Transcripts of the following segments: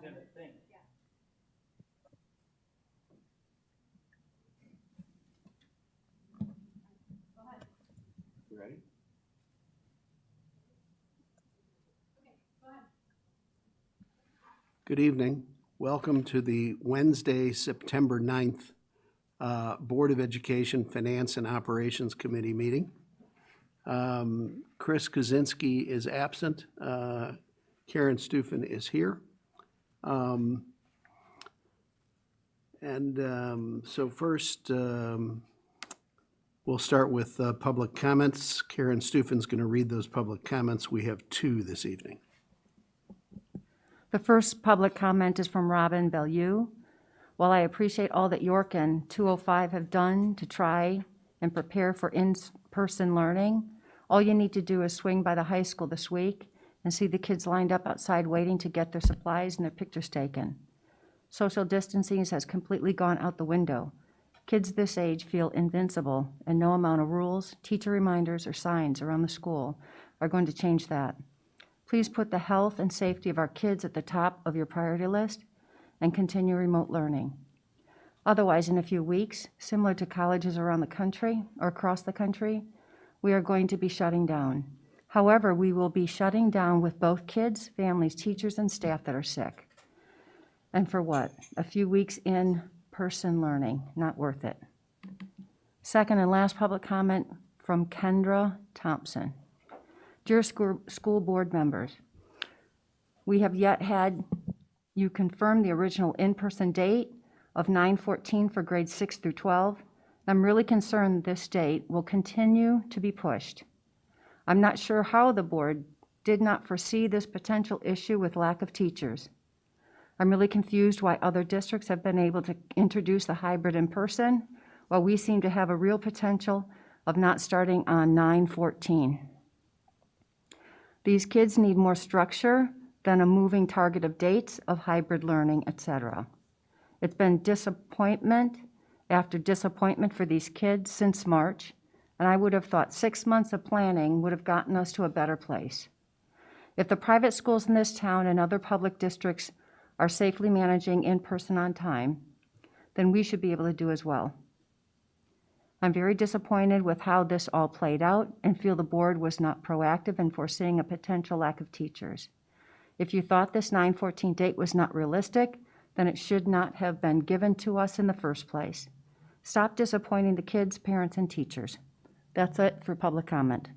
gonna think. You ready? Good evening. Welcome to the Wednesday, September 9th Board of Education Finance and Operations Committee meeting. Chris Kaczynski is absent. Karen Stufen is here. So first, we'll start with public comments. Karen Stufen's going to read those public comments. We have 2 this evening. The first public comment is from Robin Bellew. While I appreciate all that York and 205 have done to try and prepare for in-person learning, all you need to do is swing by the high school this week and see the kids lined up outside waiting to get their supplies and their pictures taken. Social distancing has completely gone out the window. Kids this age feel invincible, and no amount of rules, teacher reminders, or signs around the school are going to change that. Please put the health and safety of our kids at the top of your priority list and continue remote learning. Otherwise, in a few weeks, similar to colleges around the country or across the country, we are going to be shutting down. However, we will be shutting down with both kids, families, teachers, and staff that are sick. And for what? A few weeks in-person learning, not worth it. Second and last public comment from Kendra Thompson. Dear school board members, we have yet had you confirm the original in-person date of 9/14 for grades 6 through 12. I'm really concerned this date will continue to be pushed. I'm not sure how the board did not foresee this potential issue with lack of teachers. I'm really confused why other districts have been able to introduce the hybrid in person, while we seem to have a real potential of not starting on 9/14. These kids need more structure than a moving target of dates of hybrid learning, etc. It's been disappointment after disappointment for these kids since March, and I would have thought 6 months of planning would have gotten us to a better place. If the private schools in this town and other public districts are safely managing in-person on time, then we should be able to do as well. I'm very disappointed with how this all played out and feel the board was not proactive in foreseeing a potential lack of teachers. If you thought this 9/14 date was not realistic, then it should not have been given to us in the first place. Stop disappointing the kids, parents, and teachers. That's it for public comment.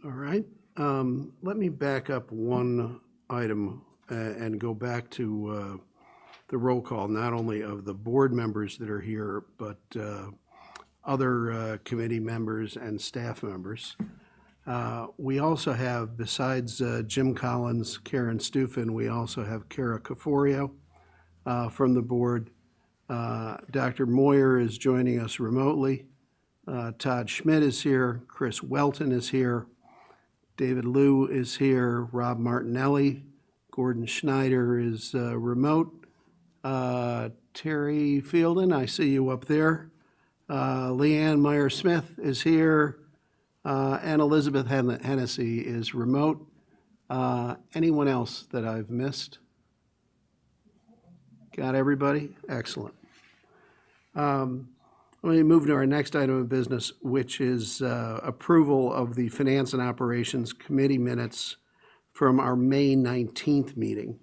All right. Let me back up one item and go back to the roll call, not only of the board members that are here, but other committee members and staff members. We also have, besides Jim Collins, Karen Stufen, we also have Kara Caforio from the board. Dr. Moyer is joining us remotely. Todd Schmidt is here. Chris Welton is here. David Liu is here. Rob Martinelli. Gordon Schneider is remote. Terry Fielden, I see you up there. Leanne Meyer-Smith is here. And Elizabeth Hennessy is remote. Anyone else that I've missed? Got everybody? Excellent. Let me move to our next item of business, which is approval of the Finance and Operations Committee minutes from our May 19th meeting.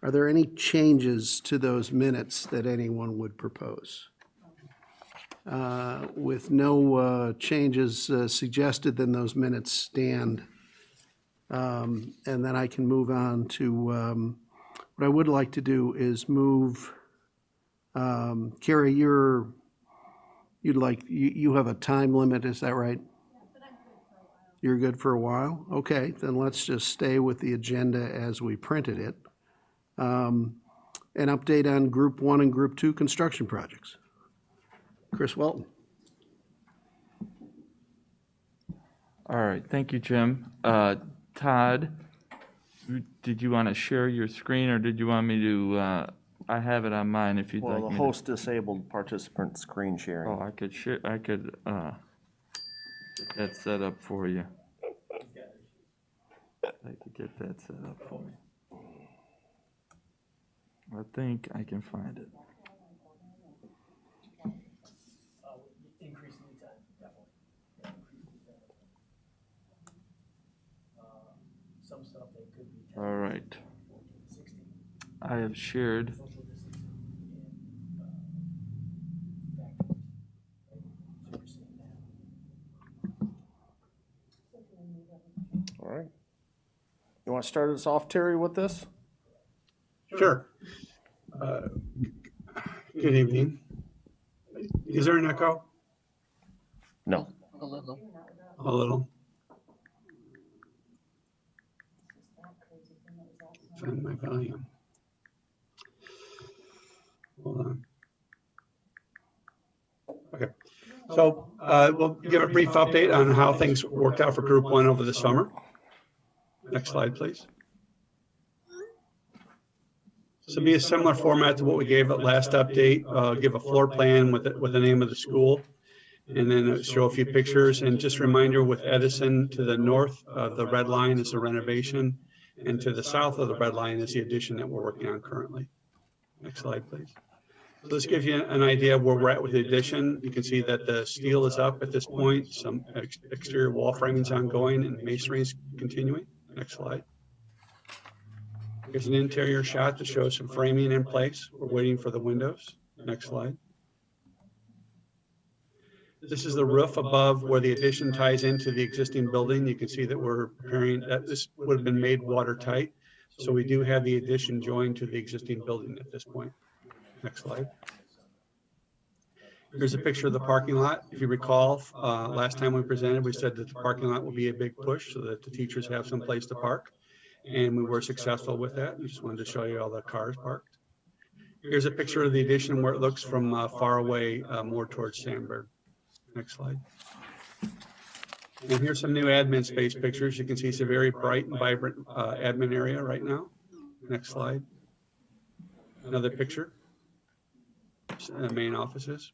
Are there any changes to those minutes that anyone would propose? With no changes suggested, then those minutes stand. And then I can move on to what I would like to do is move. Carrie, you have a time limit, is that right? Yeah, but I'm good for a while. You're good for a while? Okay, then let's just stay with the agenda as we printed it. An update on Group 1 and Group 2 construction projects. Chris Welton. All right, thank you, Jim. Todd, did you want to share your screen, or did you want me to, I have it on mine if you'd like me to. Well, the host disabled participant screen sharing. Oh, I could share, I could get that set up for you. I could get that set up for me. I think I can find it. Increase lead time, definitely. Yeah, increase lead time. Some stuff that could be 10, All right. 14, 16, I have shared. social distancing and factors. Right? So you're seeing that. All right. You want to start us off, Terry, with this? Sure. Uh, Good evening. Is there an echo? No. A little. Find my volume. Hold on. Okay. So we'll give a brief update on how things worked out for Group 1 over the summer. Next slide, please. So be a similar format to what we gave at last update. Give a floor plan with the name of the school, and then show a few pictures. And just a reminder, with Edison to the north, the red line is the renovation, and to the south of the red line is the addition that we're working on currently. Next slide, please. So this gives you an idea of where we're at with the addition. You can see that the steel is up at this point, some exterior wall framing is ongoing, and masonry is continuing. Next slide. Here's an interior shot to show some framing in place. We're waiting for the windows. Next slide. This is the roof above where the addition ties into the existing building. You can see that we're preparing, that this would have been made watertight. So we do have the addition joined to the existing building at this point. Next slide. Here's a picture of the parking lot. If you recall, last time we presented, we said that the parking lot will be a big push so that the teachers have some place to park. And we were successful with that. We just wanted to show you all the cars parked. Here's a picture of the addition where it looks from far away, more towards Sandburg. Next slide. And here's some new admin space pictures. You can see it's a very bright and vibrant admin area right now. Next slide. Another picture. Main offices.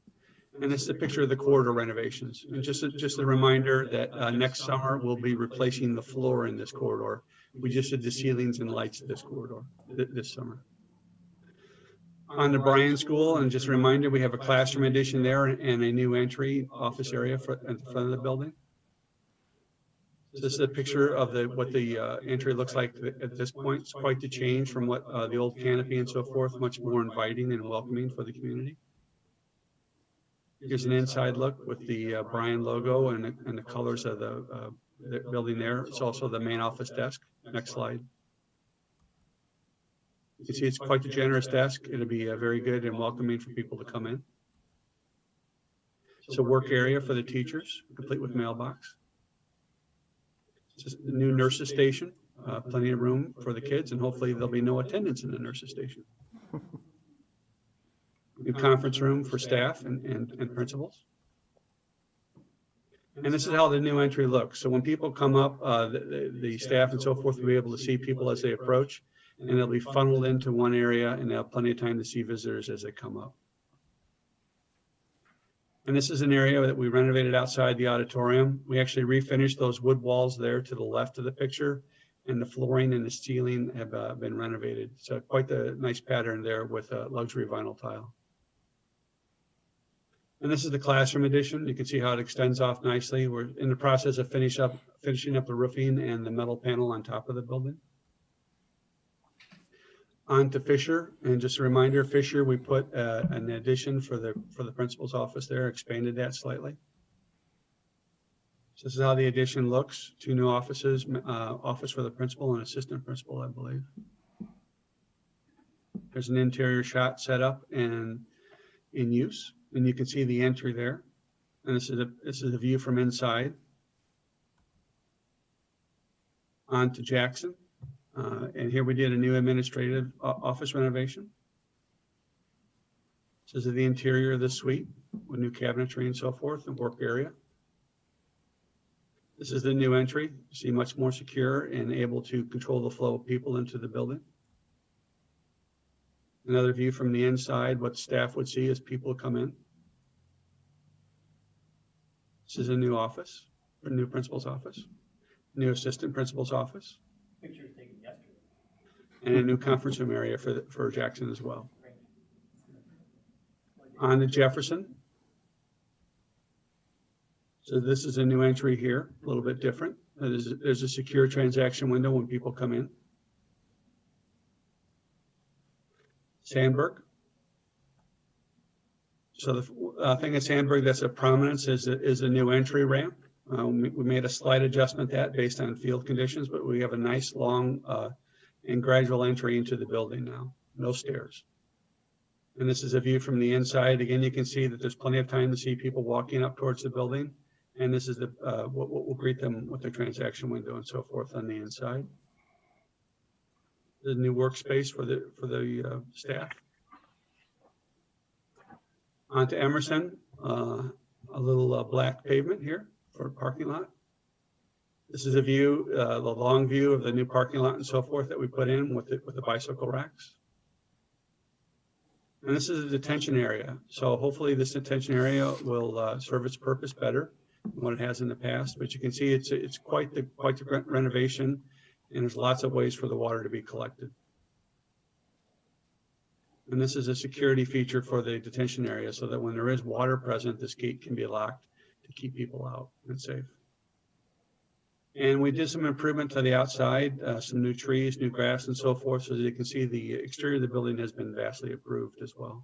And this is a picture of the corridor renovations. And just a reminder that next summer we'll be replacing the floor in this corridor. We just did the ceilings and lights of this corridor this summer. On to Bryan School, and just a reminder, we have a classroom addition there and a new entry office area at the front of the building. So this is a picture of what the entry looks like at this point. It's quite the change from what the old canopy and so forth, much more inviting and welcoming for the community. Here's an inside look with the Bryan logo and the colors of the building there. It's also the main office desk. Next slide. You can see it's quite a generous desk. It'll be very good and welcoming for people to come in. It's a work area for the teachers, complete with mailbox. It's a new nurses station, plenty of room for the kids, and hopefully there'll be no attendance in the nurses station. New conference room for staff and principals. And this is how the new entry looks. So when people come up, the staff and so forth will be able to see people as they approach, and they'll be funneled into one area, and they'll have plenty of time to see visitors as they come up. And this is an area that we renovated outside the auditorium. We actually refinished those wood walls there to the left of the picture, and the flooring and the ceiling have been renovated. So quite the nice pattern there with a luxury vinyl tile. And this is the classroom addition. You can see how it extends off nicely. We're in the process of finishing up the roofing and the metal panel on top of the building. On to Fisher, and just a reminder, Fisher, we put an addition for the principal's office there, expanded that slightly. So this is how the addition looks. 2 new offices, office for the principal and assistant principal, I believe. There's an interior shot set up and in use. And you can see the entry there. And this is a view from inside. On to Jackson. And here we did a new administrative office renovation. This is the interior of the suite with new cabinetry and so forth and work area. This is the new entry. You see much more secure and able to control the flow of people into the building. Another view from the inside, what staff would see as people come in. This is a new office, a new principal's office, new assistant principal's office. and a new conference room area for Jackson as well. On to Jefferson. So this is a new entry here, a little bit different. There's a secure transaction window when people come in. Sandburg. So the thing at Sandburg that's of prominence is a new entry ramp. We made a slight adjustment that based on field conditions, but we have a nice long and gradual entry into the building now, no stairs. And this is a view from the inside. Again, you can see that there's plenty of time to see people walking up towards the building. And this is what will greet them with their transaction window and so forth on the inside. The new workspace for the staff. On to Emerson, a little black pavement here for a parking lot. This is a view, the long view of the new parking lot and so forth that we put in with the bicycle racks. And this is a detention area. So hopefully this detention area will serve its purpose better than what it has in the past. But you can see it's quite the renovation, and there's lots of ways for the water to be collected. And this is a security feature for the detention area so that when there is water present, this gate can be locked to keep people out and safe. And we did some improvement to the outside, some new trees, new grass, and so forth. So as you can see, the exterior of the building has been vastly improved as well.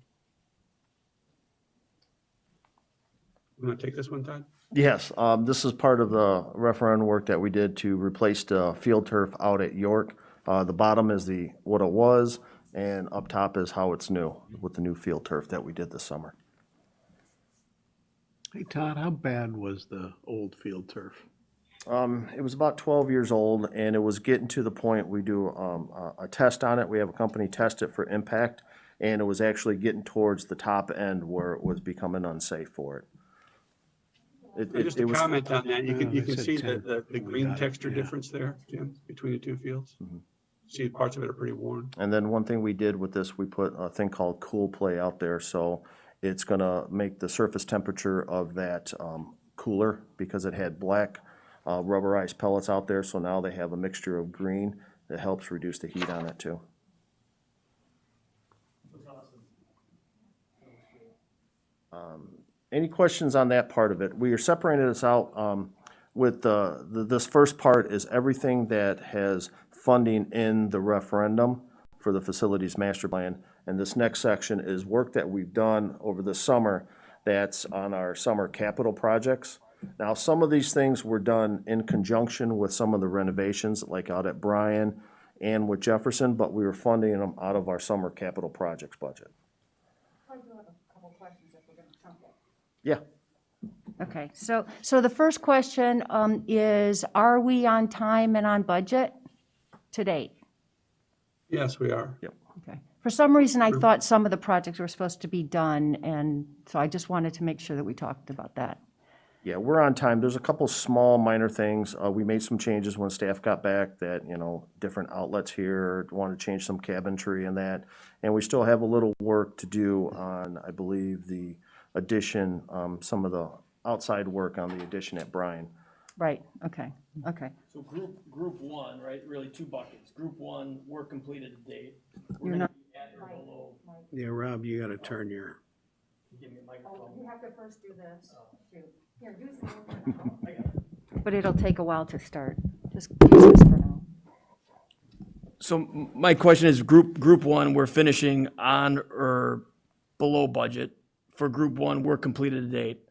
You want to take this one, Todd? Yes, this is part of the referendum work that we did to replace the field turf out at York. The bottom is what it was, and up top is how it's new with the new field turf that we did this summer. Hey, Todd, how bad was the old field turf? It was about 12 years old, and it was getting to the point we do a test on it. We have a company test it for impact, and it was actually getting towards the top end where it was becoming unsafe for it. Just a was, comment on that. You can said see 10. the We green got it, texture yeah. difference there, Jim, between the two fields. See parts of it are pretty worn. And then one thing we did with this, we put a thing called Cool Play out there, so it's gonna make the surface temperature of that cooler because it had black rubberized pellets out there, so now they have a mixture of green that helps reduce the heat on it too. Looks awesome. Any questions on that part of it? We are separating this out with this first part is everything that has funding in the referendum for the facilities master plan. And this next section is work that we've done over the summer that's on our summer capital projects. Now, some of these things were done in conjunction with some of the renovations, like out at Bryan and with Jefferson, but we were funding them out of our summer capital projects budget. I do have a couple questions if we're going to jump in. Yeah. Okay, so the first question is, are we on time and on budget to date? Yes, we are. Okay. For some reason, I thought some of the projects were supposed to be done, and so I just wanted to make sure that we talked about that. Yeah, we're on time. There's a couple small minor things. We made some changes when staff got back that, different outlets here, wanted to change some cabinetry and that. And we still have a little work to do on, I believe, the addition, some of the outside work on the addition at Bryan. Right, okay. So group one, right, really two buckets. Group one, work completed to date. We're You're gonna not- be at or below. Yeah, Rob, you gotta turn your, Give me a microphone. You have to first do this. Here, use I got it. But it'll take a while to start. Just use this for now. So my question is, group one, we're finishing on or below budget. For group one, we're completed to date.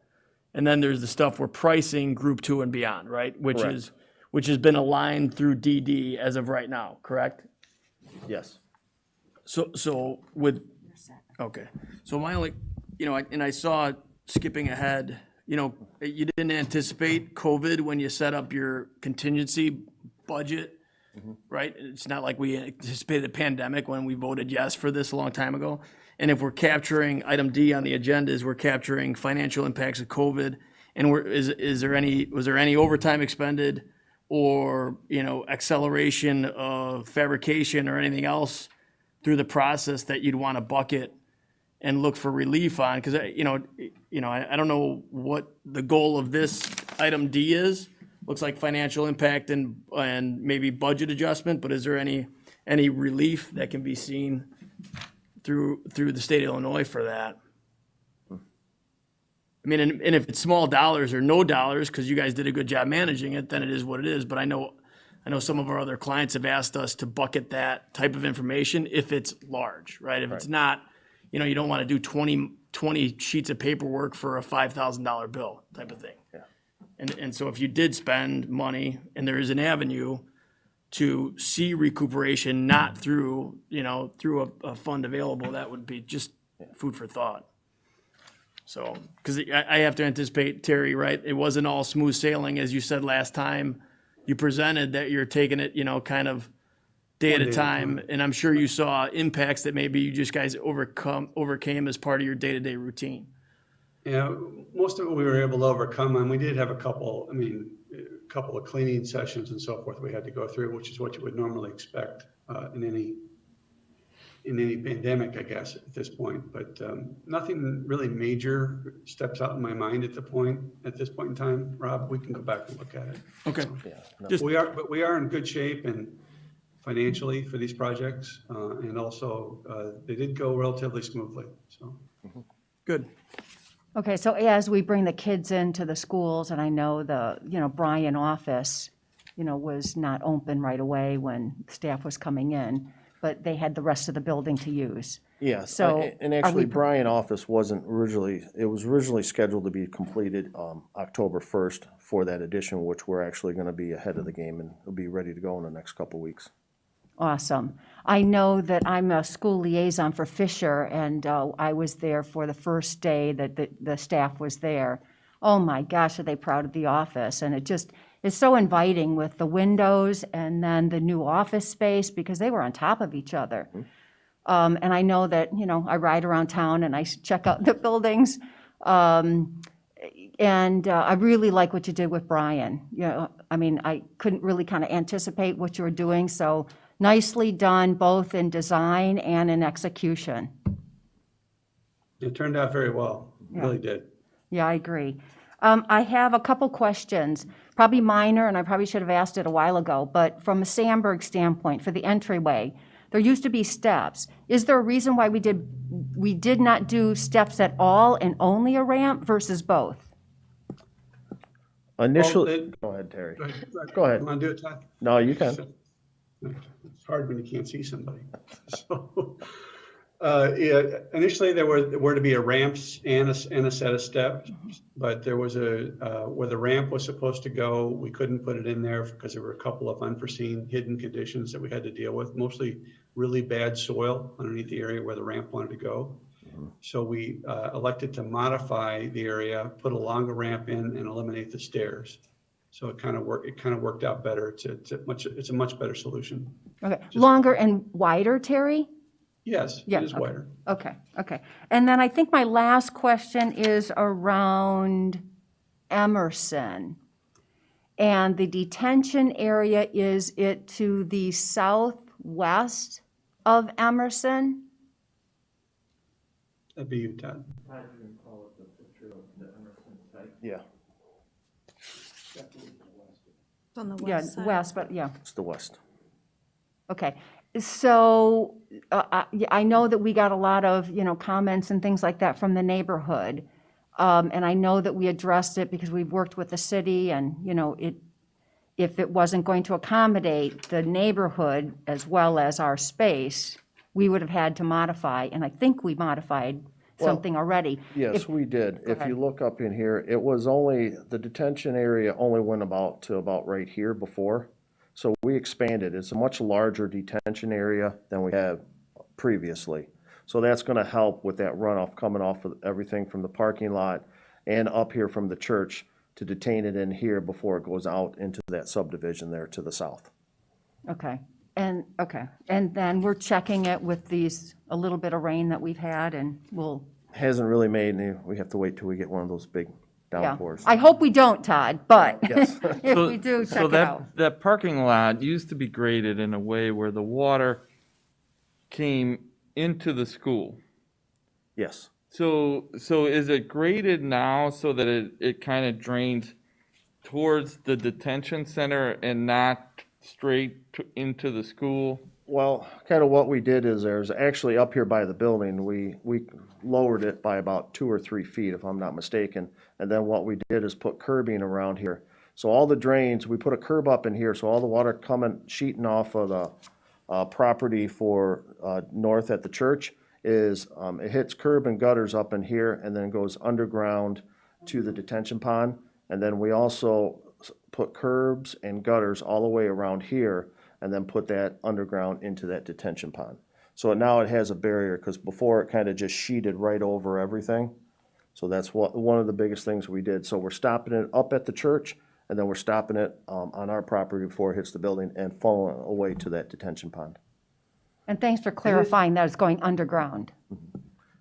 And then there's the stuff we're pricing group two and beyond, right? Which has been aligned through DD as of right now, correct? Yes. So with, okay. So my only, and I saw skipping ahead, you didn't anticipate COVID when you set up your contingency budget, right? It's not like we anticipated a pandemic when we voted yes for this a long time ago. And if we're capturing, item D on the agenda is we're capturing financial impacts of COVID, and was there any overtime expended or, acceleration of fabrication or anything else through the process that you'd want to bucket and look for relief on? Because, I don't know what the goal of this item D is. Looks like financial impact and maybe budget adjustment, but is there any any relief that can be seen through the state of Illinois for that. I mean, and if it's small dollars or no dollars, because you guys did a good job managing it, then it is what it is. But I know some of our other clients have asked us to bucket that type of information if it's large, right? If it's not, you don't want to do 20 sheets of paperwork for a $5,000 bill type of thing. Yeah. And so if you did spend money and there is an avenue to see recuperation, not through, through a fund available, that would be just food for thought. So, because I have to anticipate, Terry, right? It wasn't all smooth sailing, as you said last time. You presented that you're taking it, kind of day at a time. And I'm sure you saw impacts that maybe you just guys overcame as part of your day-to-day routine. Yeah, most of it we were able to overcome, and we did have a couple of cleaning sessions and so forth we had to go through, which is what you would normally expect in any pandemic, I guess, at this point. But nothing really major steps out in my mind at this point in time. Rob, we can go back and look at it. Okay. So, we are in good shape and financially for these projects, and also they did go relatively smoothly. So Good. Okay, so as we bring the kids into the schools, and I know the, Bryan office, was not open right away when staff was coming in, but they had the rest of the building to use. Yes, So and are actually we- Bryan office it was originally scheduled to be completed October 1st for that addition, which we're actually going to be ahead of the game and it'll be ready to go in the next couple of weeks. Awesome. I know that I'm a school liaison for Fisher, and I was there for the first day that the staff was there. Oh my gosh, are they proud of the office? And it just is so inviting with the windows and then the new office space, because they were on top of each other. And I know that, I ride around town and I check out the buildings. And I really like what you did with Bryan. I couldn't really kind of anticipate what you were doing, so nicely done, both in design and in execution. it turned out very well. It really did. Yeah, I agree. I have a couple questions, probably minor, and I probably should have asked it a while ago, but from a Sandburg standpoint, for the entryway, there used to be steps. Is there a reason why we did not do steps at all and only a ramp versus both? Initially, go ahead, Terry. Go ahead. You want to do it, Todd? No, you can. It's hard when you can't see somebody. So, initially there were to be a ramps and a set of steps, but there was where the ramp was supposed to go, we couldn't put it in there because there were a couple of unforeseen hidden conditions that we had to deal with, mostly really bad soil underneath the area where the ramp wanted to go. So we elected to modify the area, put a longer ramp in, and eliminate the stairs. So it kind of worked out better. It's a much better solution. Okay, longer and wider, Terry? Yes, Yeah, it is okay. wider. Okay. And then I think my last question is around Emerson. And the detention area, is it to the southwest of Emerson? That'd be you, Todd. Yeah, It's on the Yeah, west side. west, but yeah, it's the west. okay. So I know that we got a lot of, comments and things like that from the neighborhood. And I know that we addressed it because we've worked with the city and, if it wasn't going to accommodate the neighborhood as well as our space, we would have had to modify, and I think we modified something already. Yes, we did. If ahead. you look up in here, it was the detention area only went about right here before. So we expanded. It's a much larger detention area than we had previously. So that's going to help with that runoff coming off of everything from the parking lot and up here from the church to detain it in here before it goes out into that subdivision there to the south. Okay, and then we're checking it with a little bit of rain that we've had, and we'll, Hasn't really made any, we have to wait till we get one of those big yeah. downpours. I hope we don't, Todd, but Yes. if we do, check So it that, out. that parking lot used to be graded in a way where the water came into the school. Yes. So is it graded now so that it kind of drains towards the detention center and not straight into the school? Well, kind of what we did is there's actually up here by the building, we lowered it by about 2 or 3 feet, if I'm not mistaken. And then what we did is put curbing around here. So all the drains, we put a curb up in here, so all the water coming, sheeting off of the property for north at the church is, it hits curb and gutters up in here and then goes underground to the detention pond. And then we also put curbs and gutters all the way around here and then put that underground into that detention pond. So now it has a barrier, because before it kind of just sheeted right over everything. So that's one of the biggest things we did. So we're stopping it up at the church, and then we're stopping it on our property before it hits the building and funneling away to that detention pond. And thanks for clarifying that it's going underground.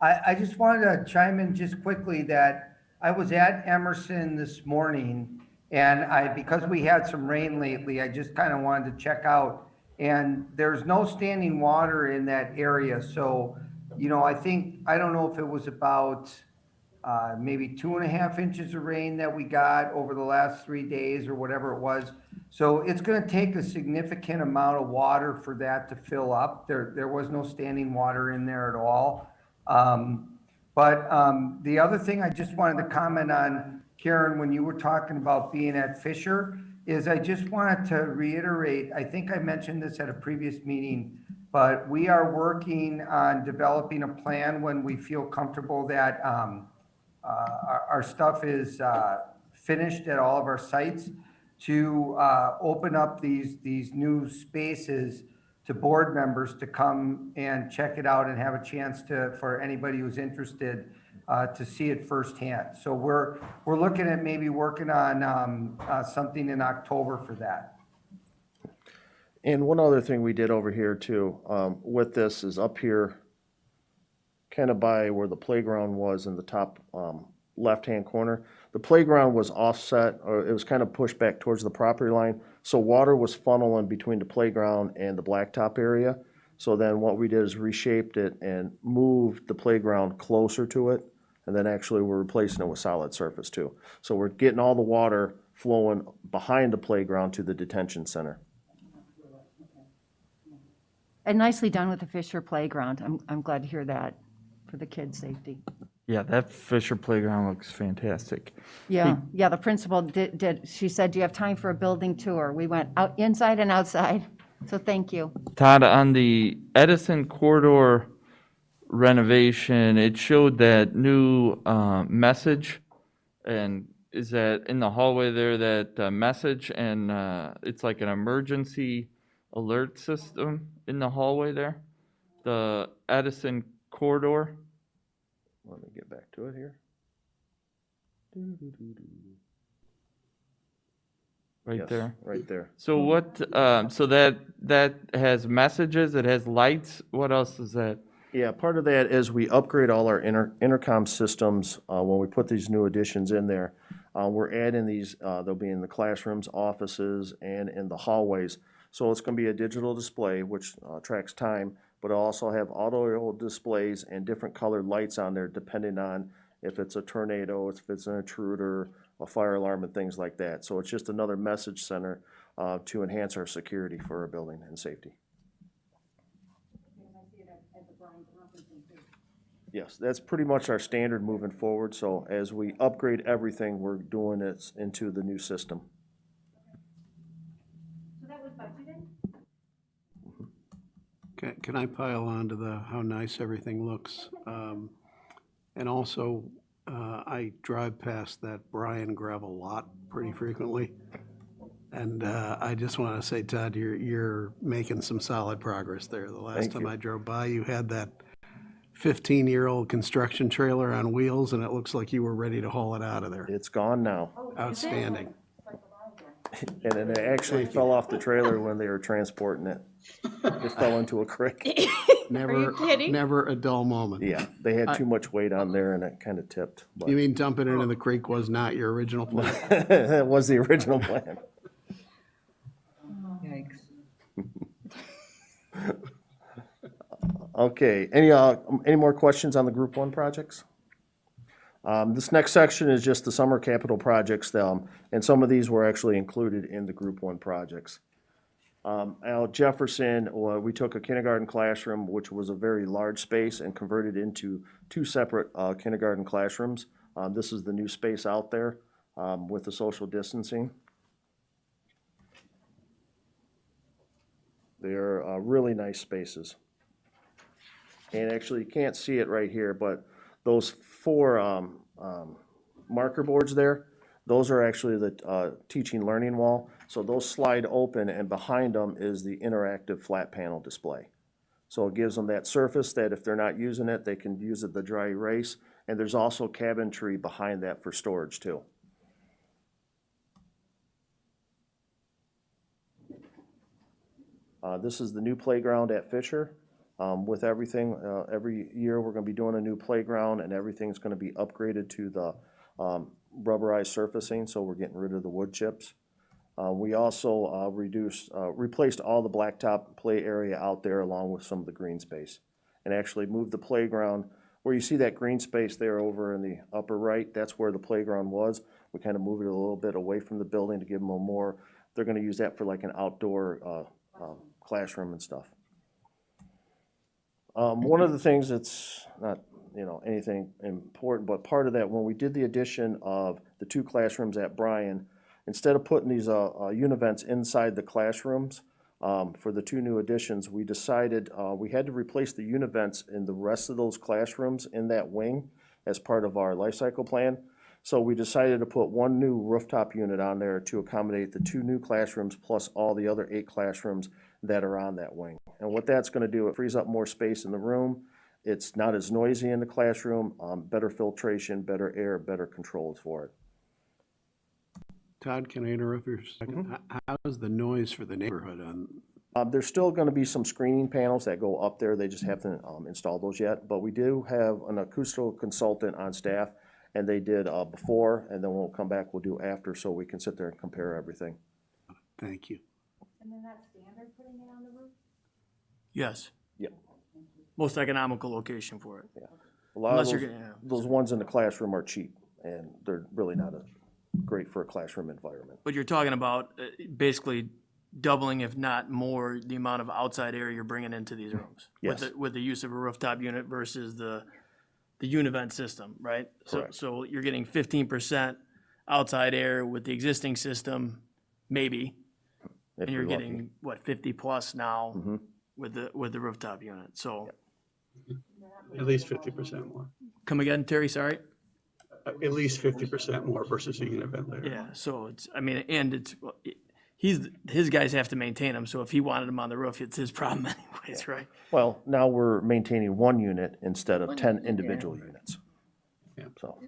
I just wanted to chime in just quickly that I was at Emerson this morning, and because we had some rain lately, I just kind of wanted to check out. And there's no standing water in that area. So, I don't know if it was about maybe 2.5 inches of rain that we got over the last 3 days or whatever it was. So it's going to take a significant amount of water for that to fill up. There was no standing water in there at all. But the other thing I just wanted to comment on, Karen, when you were talking about being at Fisher, is I just wanted to reiterate, I think I mentioned this at a previous meeting, but we are working on developing a plan when we feel comfortable that our stuff is finished at all of our sites to open up these new spaces to board members to come and check it out and have a chance for anybody who's interested to see it firsthand. So we're looking at maybe working on something in October for that. And one other thing we did over here too, with this is up here, kind of by where the playground was in the top left-hand corner. The playground was offset, or it was kind of pushed back towards the property line. So water was funneling between the playground and the blacktop area. So then what we did is reshaped it and moved the playground closer to it. And then actually we're replacing it with solid surface too. So we're getting all the water flowing behind the playground to the detention center. And nicely done with the Fisher Playground. I'm glad to hear that for the kids' safety. Yeah, that Fisher playground looks fantastic. Yeah, the principal did, she said, do you have time for a building tour? We went out, inside and outside, so thank you. Todd, on the Edison corridor renovation, it showed that new message, and is that in the hallway there, that message, and it's like an emergency alert system in the hallway there? The Edison corridor? Let me get back to it here. Right Yes, there. right there. So what, so that has messages, it has lights, what else is that? Yeah, part of that is we upgrade all our intercom systems when we put these new additions in there. We're adding these, they'll be in the classrooms, offices, and in the hallways. So it's going to be a digital display, which tracks time, but it'll also have audio displays and different colored lights on there depending on if it's a tornado, if it's an intruder, a fire alarm, and things like that. So it's just another message center to enhance our security for our building and safety. Yes, that's pretty much our standard moving forward. So as we upgrade everything, we're doing it into the new system. So that was budgeted? Can I pile on to how nice everything looks? And also, I drive past that Bryan gravel lot pretty frequently. And I just want to say, Todd, you're making some solid progress there. The last time I drove by, you had that 15-year-old construction trailer on wheels, and it looks like you were ready to haul it out of there. It's gone now. Outstanding. And it actually fell off the trailer when they were transporting it. It fell into a creek. Never a dull moment. Yeah, they had too much weight on there and it kind of tipped. But You mean dumping it into the creek was not your original plan? that was the original plan. Yikes. Okay, any more questions on the Group 1 projects? This next section is just the summer capital projects, and some of these were actually included in the Group 1 projects. Al Jefferson, we took a kindergarten classroom, which was a very large space, and converted into 2 separate kindergarten classrooms. This is the new space out there with the social distancing. They're really nice spaces. And actually, you can't see it right here, but those 4 marker boards there, those are actually the teaching learning wall. So those slide open, and behind them is the interactive flat panel display. So it gives them that surface that if they're not using it, they can use it the dry erase. And there's also cabinetry behind that for storage too. This is the new playground at Fisher. With everything, every year we're going to be doing a new playground, and everything's going to be upgraded to the rubberized surfacing, so we're getting rid of the wood chips. We also replaced all the blacktop play area out there along with some of the green space, and actually moved the playground where you see that green space there over in the upper right. That's where the playground was. We kind of moved it a little bit away from the building to give them a more. They're going to use that for like an outdoor classroom and stuff. One of the things that's not, anything important, but part of that, when we did the addition of the 2 classrooms at Bryan, instead of putting these univents inside the classrooms for the 2 new additions, we decided we had to replace the univents in the rest of those classrooms in that wing as part of our life cycle plan. So we decided to put 1 new rooftop unit on there to accommodate the 2 new classrooms plus all the other 8 classrooms that are on that wing. And what that's going to do, it frees up more space in the room. It's not as noisy in the classroom, better filtration, better air, better controls for it. Todd, can I interrupt for a second? How's the noise for the neighborhood on? There's still going to be some screening panels that go up there. They just haven't installed those yet. But we do have an acoustical consultant on staff, and they did before, and then we'll come back, we'll do after, so we can sit there and compare everything. Thank you. And then that's standard putting it on the roof? Yes, Yep. most economical location for it. A lot Unless of you're those, gonna- those ones in the classroom are cheap, and they're really not great for a classroom environment. But you're talking about basically doubling, if not more, the amount of outside air you're bringing into these rooms. Yes. With the use of a rooftop unit versus the univent system, right? Correct. So you're getting 15% outside air with the existing system, maybe, If and you're lucky. getting, what, 50 plus now with the rooftop unit. So, At least 50% more. come again, Terry, sorry? At least 50% more versus a unit ventilator. Yeah, so it's, I mean, and it's, his guys have to maintain them, so if he wanted them on the roof, it's his problem anyways, right? Well, now we're maintaining 1 unit instead of 10 individual units. Yeah. So.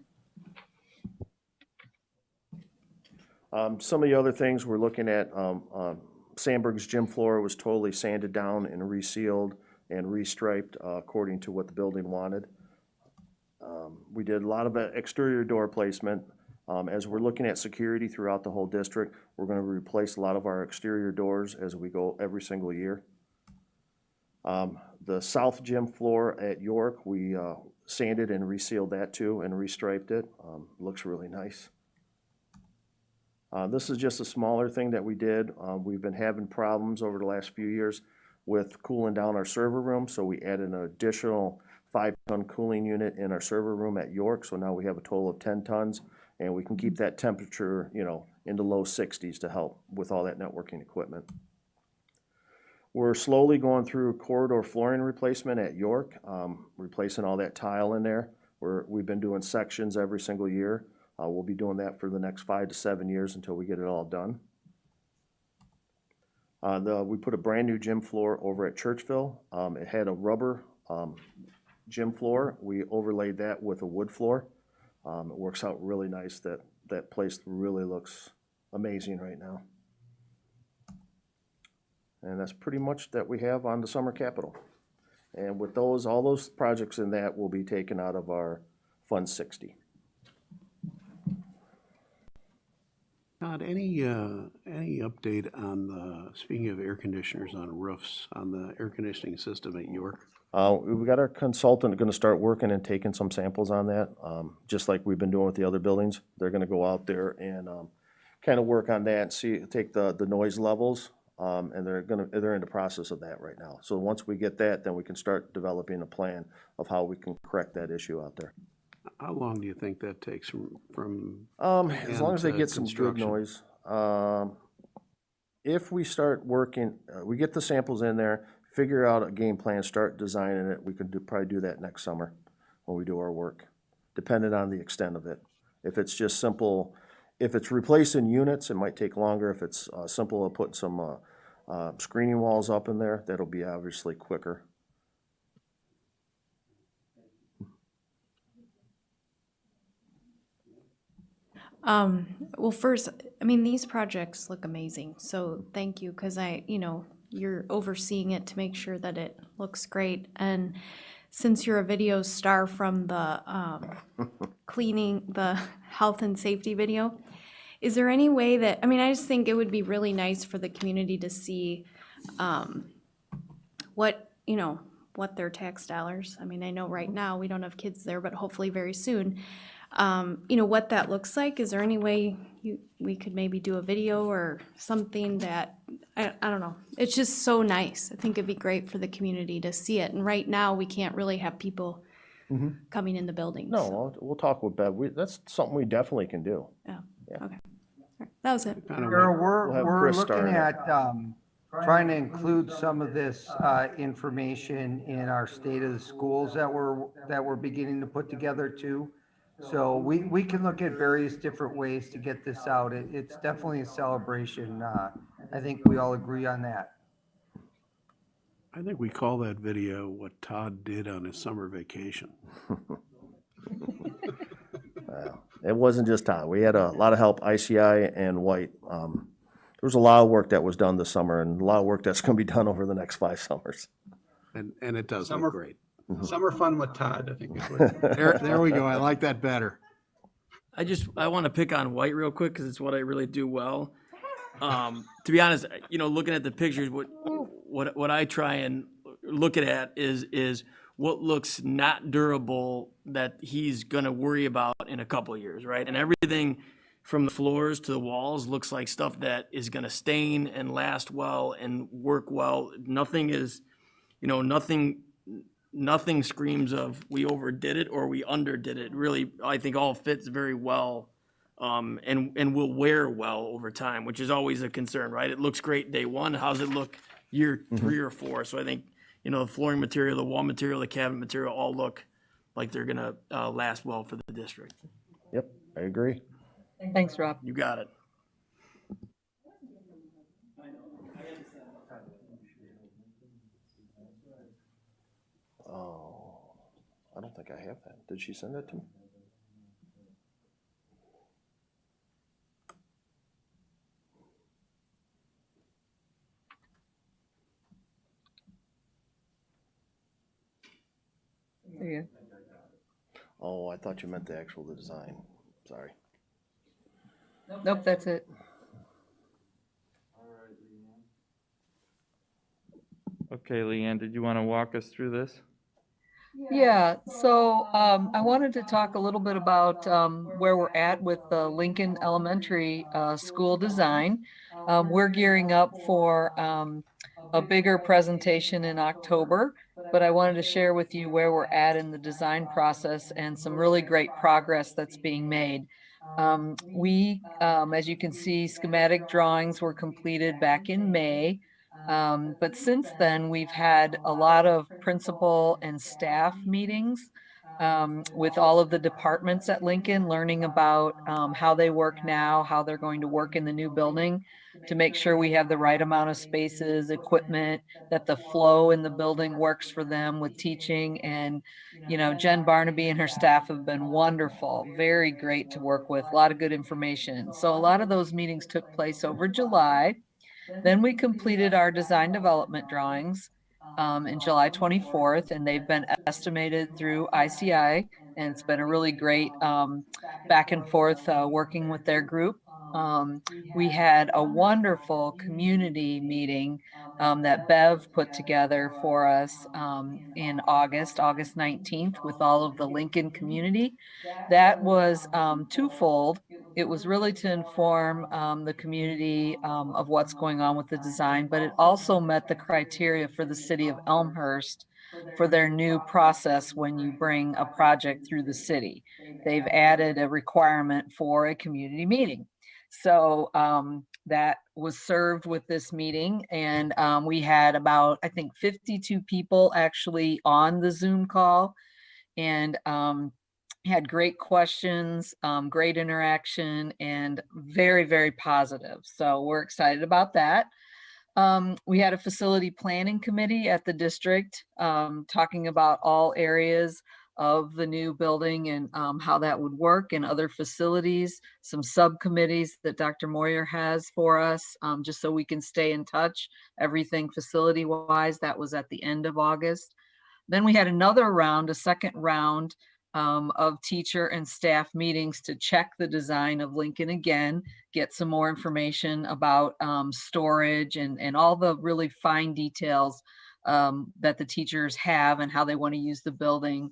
Some of the other things we're looking at, Sandberg's gym floor was totally sanded down and resealed and restriped according to what the building wanted. We did a lot of exterior door placement. As we're looking at security throughout the whole district, we're going to replace a lot of our exterior doors as we go every single year. The south gym floor at York, we sanded and resealed that too and restriped it. Looks really nice. This is just a smaller thing that we did. We've been having problems over the last few years with cooling down our server room, so we added an additional 5-ton cooling unit in our server room at York, so now we have a total of 10 tons, and we can keep that temperature, in the low 60s to help with all that networking equipment. We're slowly going through corridor flooring replacement at York, replacing all that tile in there. We've been doing sections every single year. We'll be doing that for the next 5 to 7 years until we get it all done. We put a brand new gym floor over at Churchville. It had a rubber gym floor. We overlaid that with a wood floor. It works out really nice. That place really looks amazing right now. And that's pretty much that we have on the summer capital. And with all those projects in that will be taken out of our Fund 60. Todd, any update on speaking of air conditioners on roofs, on the air conditioning system at York? We got our consultant going to start working and taking some samples on that, just like we've been doing with the other buildings. They're going to go out there and kind of work on that and take the noise levels And they're in the process of that right now. So once we get that, then we can start developing a plan of how we can correct that issue out there. How long do you think that takes from? As long as they And, get some good construction. noise. If we start working, we get the samples in there, figure out a game plan, start designing it, we could probably do that next summer when we do our work, depending on the extent of it. If it's just simple, if it's replacing units, it might take longer. If it's simple of putting some screening walls up in there, that'll be obviously quicker. Well, first, I mean, these projects look amazing, so thank you, because you're overseeing it to make sure that it looks great. And since you're a video star from the cleaning, the health and safety video, is there any way that, I mean, I just think it would be really nice for the community to see what their tax dollars, I mean, I know right now we don't have kids there, but hopefully very soon, what that looks like. Is there any way we could maybe do a video or something that, I don't know. It's just so nice. I think it'd be great for the community to see it. And right now, we can't really have people coming in the building. No, so- we'll talk with Bev. That's something we definitely can do. Yeah, Yeah. okay. All right, that was it. Kind of Sarah, like- We'll have we're Chris looking start it. at trying to include some of this information in our state of the schools that we're beginning to put together too. So we can look at various different ways to get this out. It's definitely a celebration. I think we all agree on that. I think we call that video what Todd did on his summer vacation. It wasn't just Todd. We had a lot of help, ICI and White. There was a lot of work that was done this summer and a lot of work that's going to be done over the next 5 summers. And it does Summer- look great. Summer fun with Todd, I think is what. There we go. I like that better. I want to pick on White real quick because it's what I really do well. To be honest, looking at the pictures, what I try and look at is what looks not durable that he's gonna worry about in a couple of years, right? And everything from the floors to the walls looks like stuff that is gonna stain and last well and work well. Nothing is, nothing screams of we overdid it or we underdid it. Really, I think all fits very well, and will wear well over time, which is always a concern, right? It looks great day one. How's it look year 3 or 4? So I think, the flooring material, the wall material, the cabinet material all look like they're gonna last well for the district. Yep, I agree. Thanks, Rob. You got it. Oh, I don't think I have that. Did she send that to me? There you Oh, I thought you meant the actual design. Sorry. go. Nope, that's it. Okay, Leanne, did you want to walk us through this? Yeah, so I wanted to talk a little bit about where we're at with the Lincoln Elementary school design. We're gearing up for a bigger presentation in October, but I wanted to share with you where we're at in the design process and some really great progress that's being made. As you can see, schematic drawings were completed back in May. But since then, we've had a lot of principal and staff meetings with all of the departments at Lincoln, learning about how they work now, how they're going to work in the new building, to make sure we have the right amount of spaces, equipment, that the flow in the building works for them with teaching. And, Jen Barnaby and her staff have been wonderful, very great to work with, a lot of good information. So a lot of those meetings took place over July. Then we completed our design development drawings in July 24th, and they've been estimated through ICI, and it's been a really great back and forth working with their group. We had a wonderful community meeting that Bev put together for us in August 19th, with all of the Lincoln community. That was twofold. it was really to inform the community of what's going on with the design, but it also met the criteria for the city of Elmhurst for their new process when you bring a project through the city. They've added a requirement for a community meeting. So that was served with this meeting, and we had about, I think, 52 people actually on the Zoom call, and had great questions, great interaction, and very, very positive. So we're excited about that. We had a facility planning committee at the district talking about all areas of the new building and how that would work and other facilities, some subcommittees that Dr. Moyer has for us, just so we can stay in touch, everything facility wise. That was at the end of August. Then we had another round, a second round of teacher and staff meetings to check the design of Lincoln again, get some more information about storage and all the really fine details that the teachers have and how they want to use the building.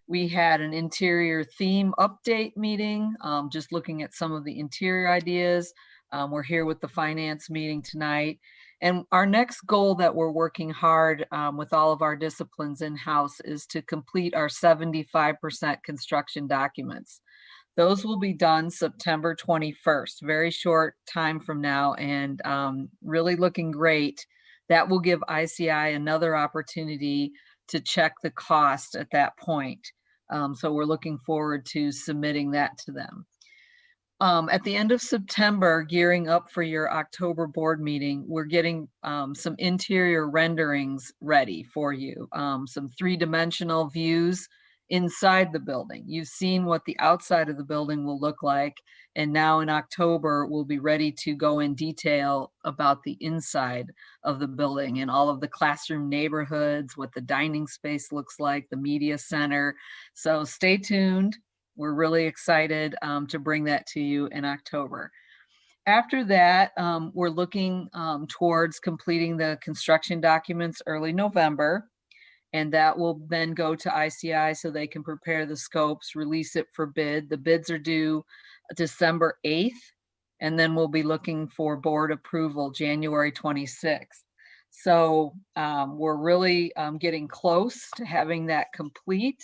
We had an interior theme update meeting, just looking at some of the interior ideas. We're here with the finance meeting tonight. And our next goal that we're working hard with all of our disciplines in-house is to complete our 75% construction documents. Those will be done September 21st, very short time from now, and really looking great. That will give ICI another opportunity to check the cost at that point. So we're looking forward to submitting that to them. At the end of September, gearing up for your October board meeting, we're getting some interior renderings ready for you, some three-dimensional views inside the building. You've seen what the outside of the building will look like, and now in October, we'll be ready to go in detail about the inside of the building and all of the classroom neighborhoods, what the dining space looks like, the media center. So stay tuned. We're really excited to bring that to you in October. After that, we're looking towards completing the construction documents early November, and that will then go to ICI so they can prepare the scopes, release it for bid. The bids are due December 8th, and then we'll be looking for board approval January 26th. So we're really getting close to having that complete.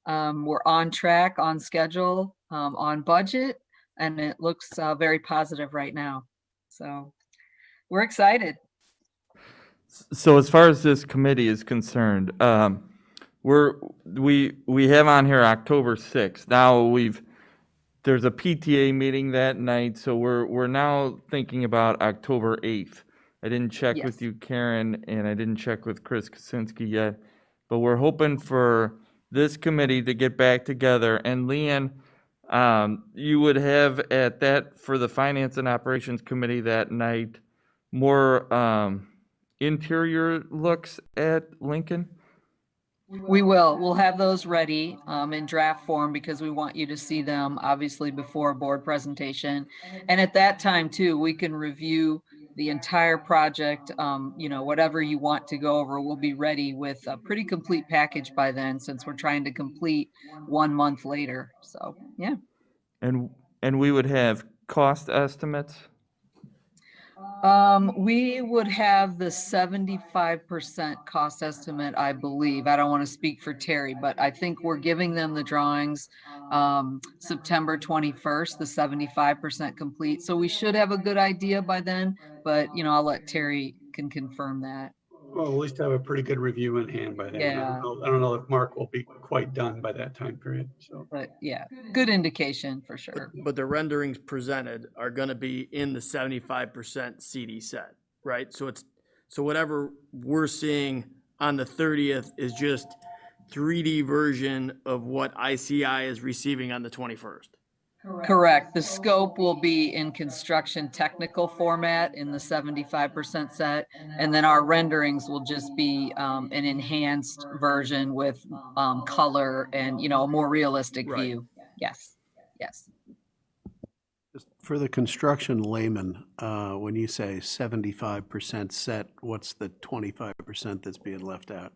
We're on track, on schedule, on budget, and it looks very positive right now. So we're excited. So as far as this committee is concerned, we have on here October 6th. Now there's a PTA meeting that night, so we're now thinking about October 8th. I didn't check Yes. with you, Karen, and I didn't check with Chris Kaczynski yet, but we're hoping for this committee to get back together. And Leanne, you would have at that, for the Finance and Operations Committee that night, more interior looks at Lincoln? We will. We'll have those ready in draft form because we want you to see them obviously before board presentation. And at that time too, we can review the entire project, whatever you want to go over, we'll be ready with a pretty complete package by then, since we're trying to complete 1 month later. So, yeah. And we would have cost estimates? We would have the 75% cost estimate, I believe. I don't want to speak for Terry, but I think we're giving them the drawings September 21st, the 75% complete. So we should have a good idea by then, but I'll let Terry can confirm that. Well, at least have a pretty good review in hand by then. Yeah. I don't know if Mark will be quite done by that time period, so. But yeah, good indication for sure. But the renderings presented are gonna be in the 75% CD set, right? So whatever we're seeing on the 30th is just 3D version of what ICI is receiving on the 21st. Correct. The scope will be in construction technical format in the 75% set, and then our renderings will just be an enhanced version with color and a more realistic Right. view. Yes. Just for the construction layman, when you say 75% set, what's the 25% that's being left out?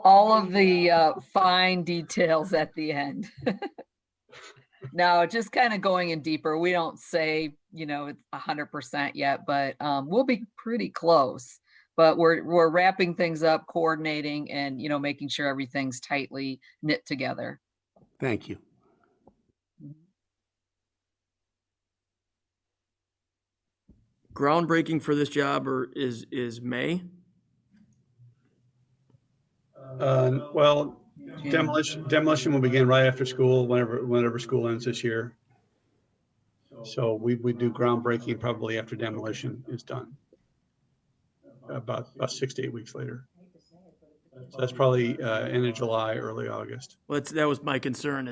All of the fine details at the end. No, just kind of going in deeper. We don't say, it's 100% yet, but we'll be pretty close. But we're wrapping things up, coordinating, and making sure everything's tightly knit together. Thank you. Groundbreaking for this job is May? Well, demolition will begin right after school, whenever school ends this year. So we do groundbreaking probably after demolition is done. About 6 to 8 weeks later. So that's probably end of July, early August. Well, that was my concern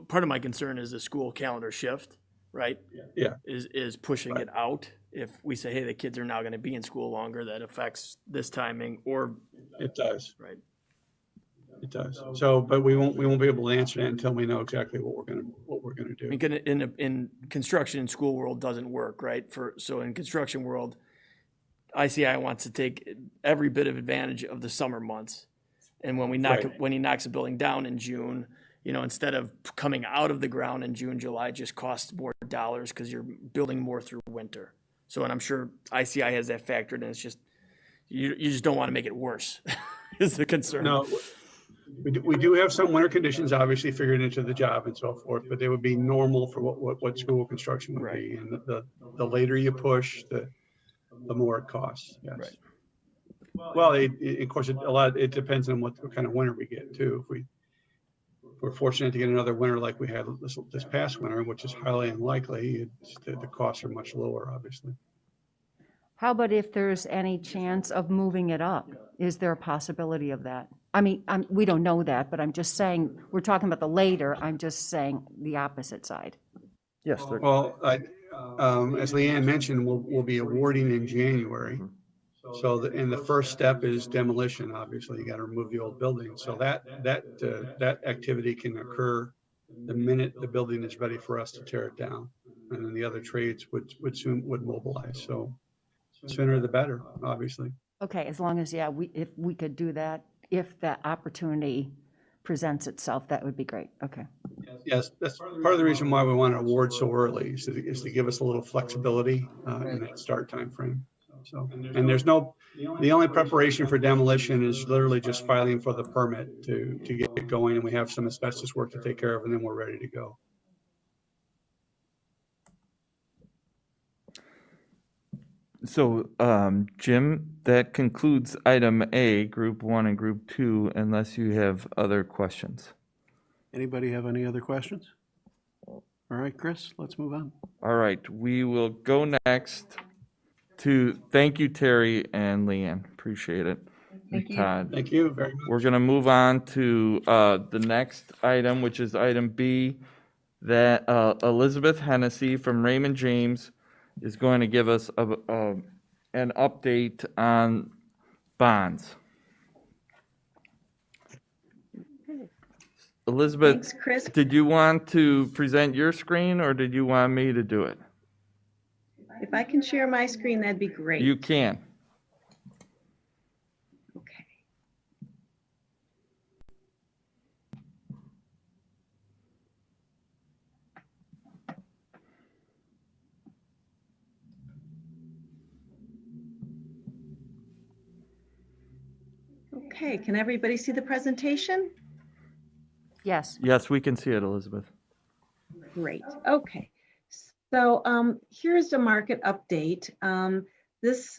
part of my concern is the school calendar shift, right? Yeah. Is pushing it out. If we say, hey, the kids are now going to be in school longer, that affects this timing or. It does. Right. It does. So, but we won't be able to answer that until we know exactly what we're gonna do. In construction and school world doesn't work, right? So in construction world, ICI wants to take every bit of advantage of the summer months. And when he knocks a building down in June, instead of coming out of the ground in June, July, it just costs more dollars because you're building more through winter. So, and I'm sure ICI has that factored in. It's just, you just don't want to make it worse is the concern. No, we do have some winter conditions obviously figured into the job and so forth, but they would be normal for what school construction would be. And the later you push, the more it costs. Yes. Right. Well, of course, it depends on what kind of winter we get too. If we're fortunate to get another winter like we had this past winter, which is highly unlikely, the costs are much lower, obviously. How about if there's any chance of moving it up? Is there a possibility of that? I mean, we don't know that, but I'm just saying, we're talking about the later, I'm just saying the opposite side. Yes, Well, as Leanne mentioned, we'll be awarding in January. So the first step is demolition. Obviously, you got to remove the old building. So that activity can occur the minute the building is ready for us to tear it down, and then the other trades would mobilize. So sooner the better, obviously. Okay, as long as, if we could do that, if that opportunity presents itself, that would be great. Okay. Yes, that's part of the reason why we want to award so early is to give us a little flexibility in that start time frame. So, and the only preparation for demolition is literally just filing for the permit to get it going, and we have some asbestos work to take care of, and then we're ready to go. So, Jim, that concludes item A, Group 1 and Group 2, unless you have other questions. Anybody have any other questions? All right, Chris, let's move on. All right, we will go next to, thank you, Terry and Leanne, appreciate it. Thank you. Todd. Thank you very much. We're going to move on to the next item, which is item B, that Elizabeth Hennessy from Raymond James is going to give us an update on bonds. Elizabeth, Thanks, Chris. did you want to present your screen or did you want me to do it? If I can share my screen, that'd be great. You can. Okay. Okay, can everybody see the presentation? Yes. Yes, we can see it, Elizabeth. Great, okay. So here's the market update. This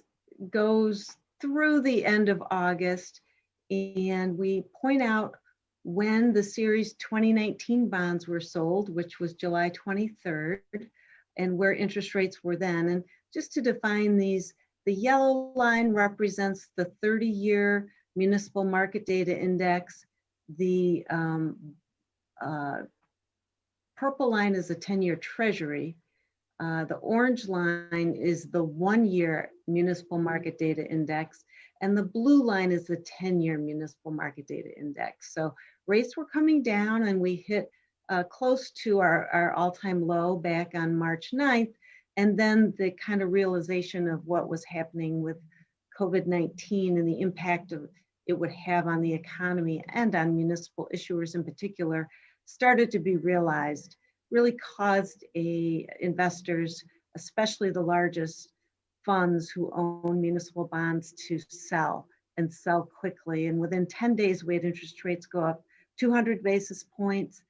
goes through the end of August, and we point out when the Series 2019 bonds were sold, which was July 23rd, and where interest rates were then. And just to define these, the yellow line represents the 30-year municipal market data index. The purple line is a 10-year treasury. The orange line is the 1-year municipal market data index, and the blue line is the 10-year municipal market data index. So rates were coming down, and we hit close to our all-time low back on March 9th. And then the kind of realization of what was happening with COVID-19 and the impact of it would have on the economy and on municipal issuers in particular started to be realized. really caused investors, especially the largest funds who own municipal bonds, to sell and sell quickly. And within 10 days, we had interest rates go up 200 basis points.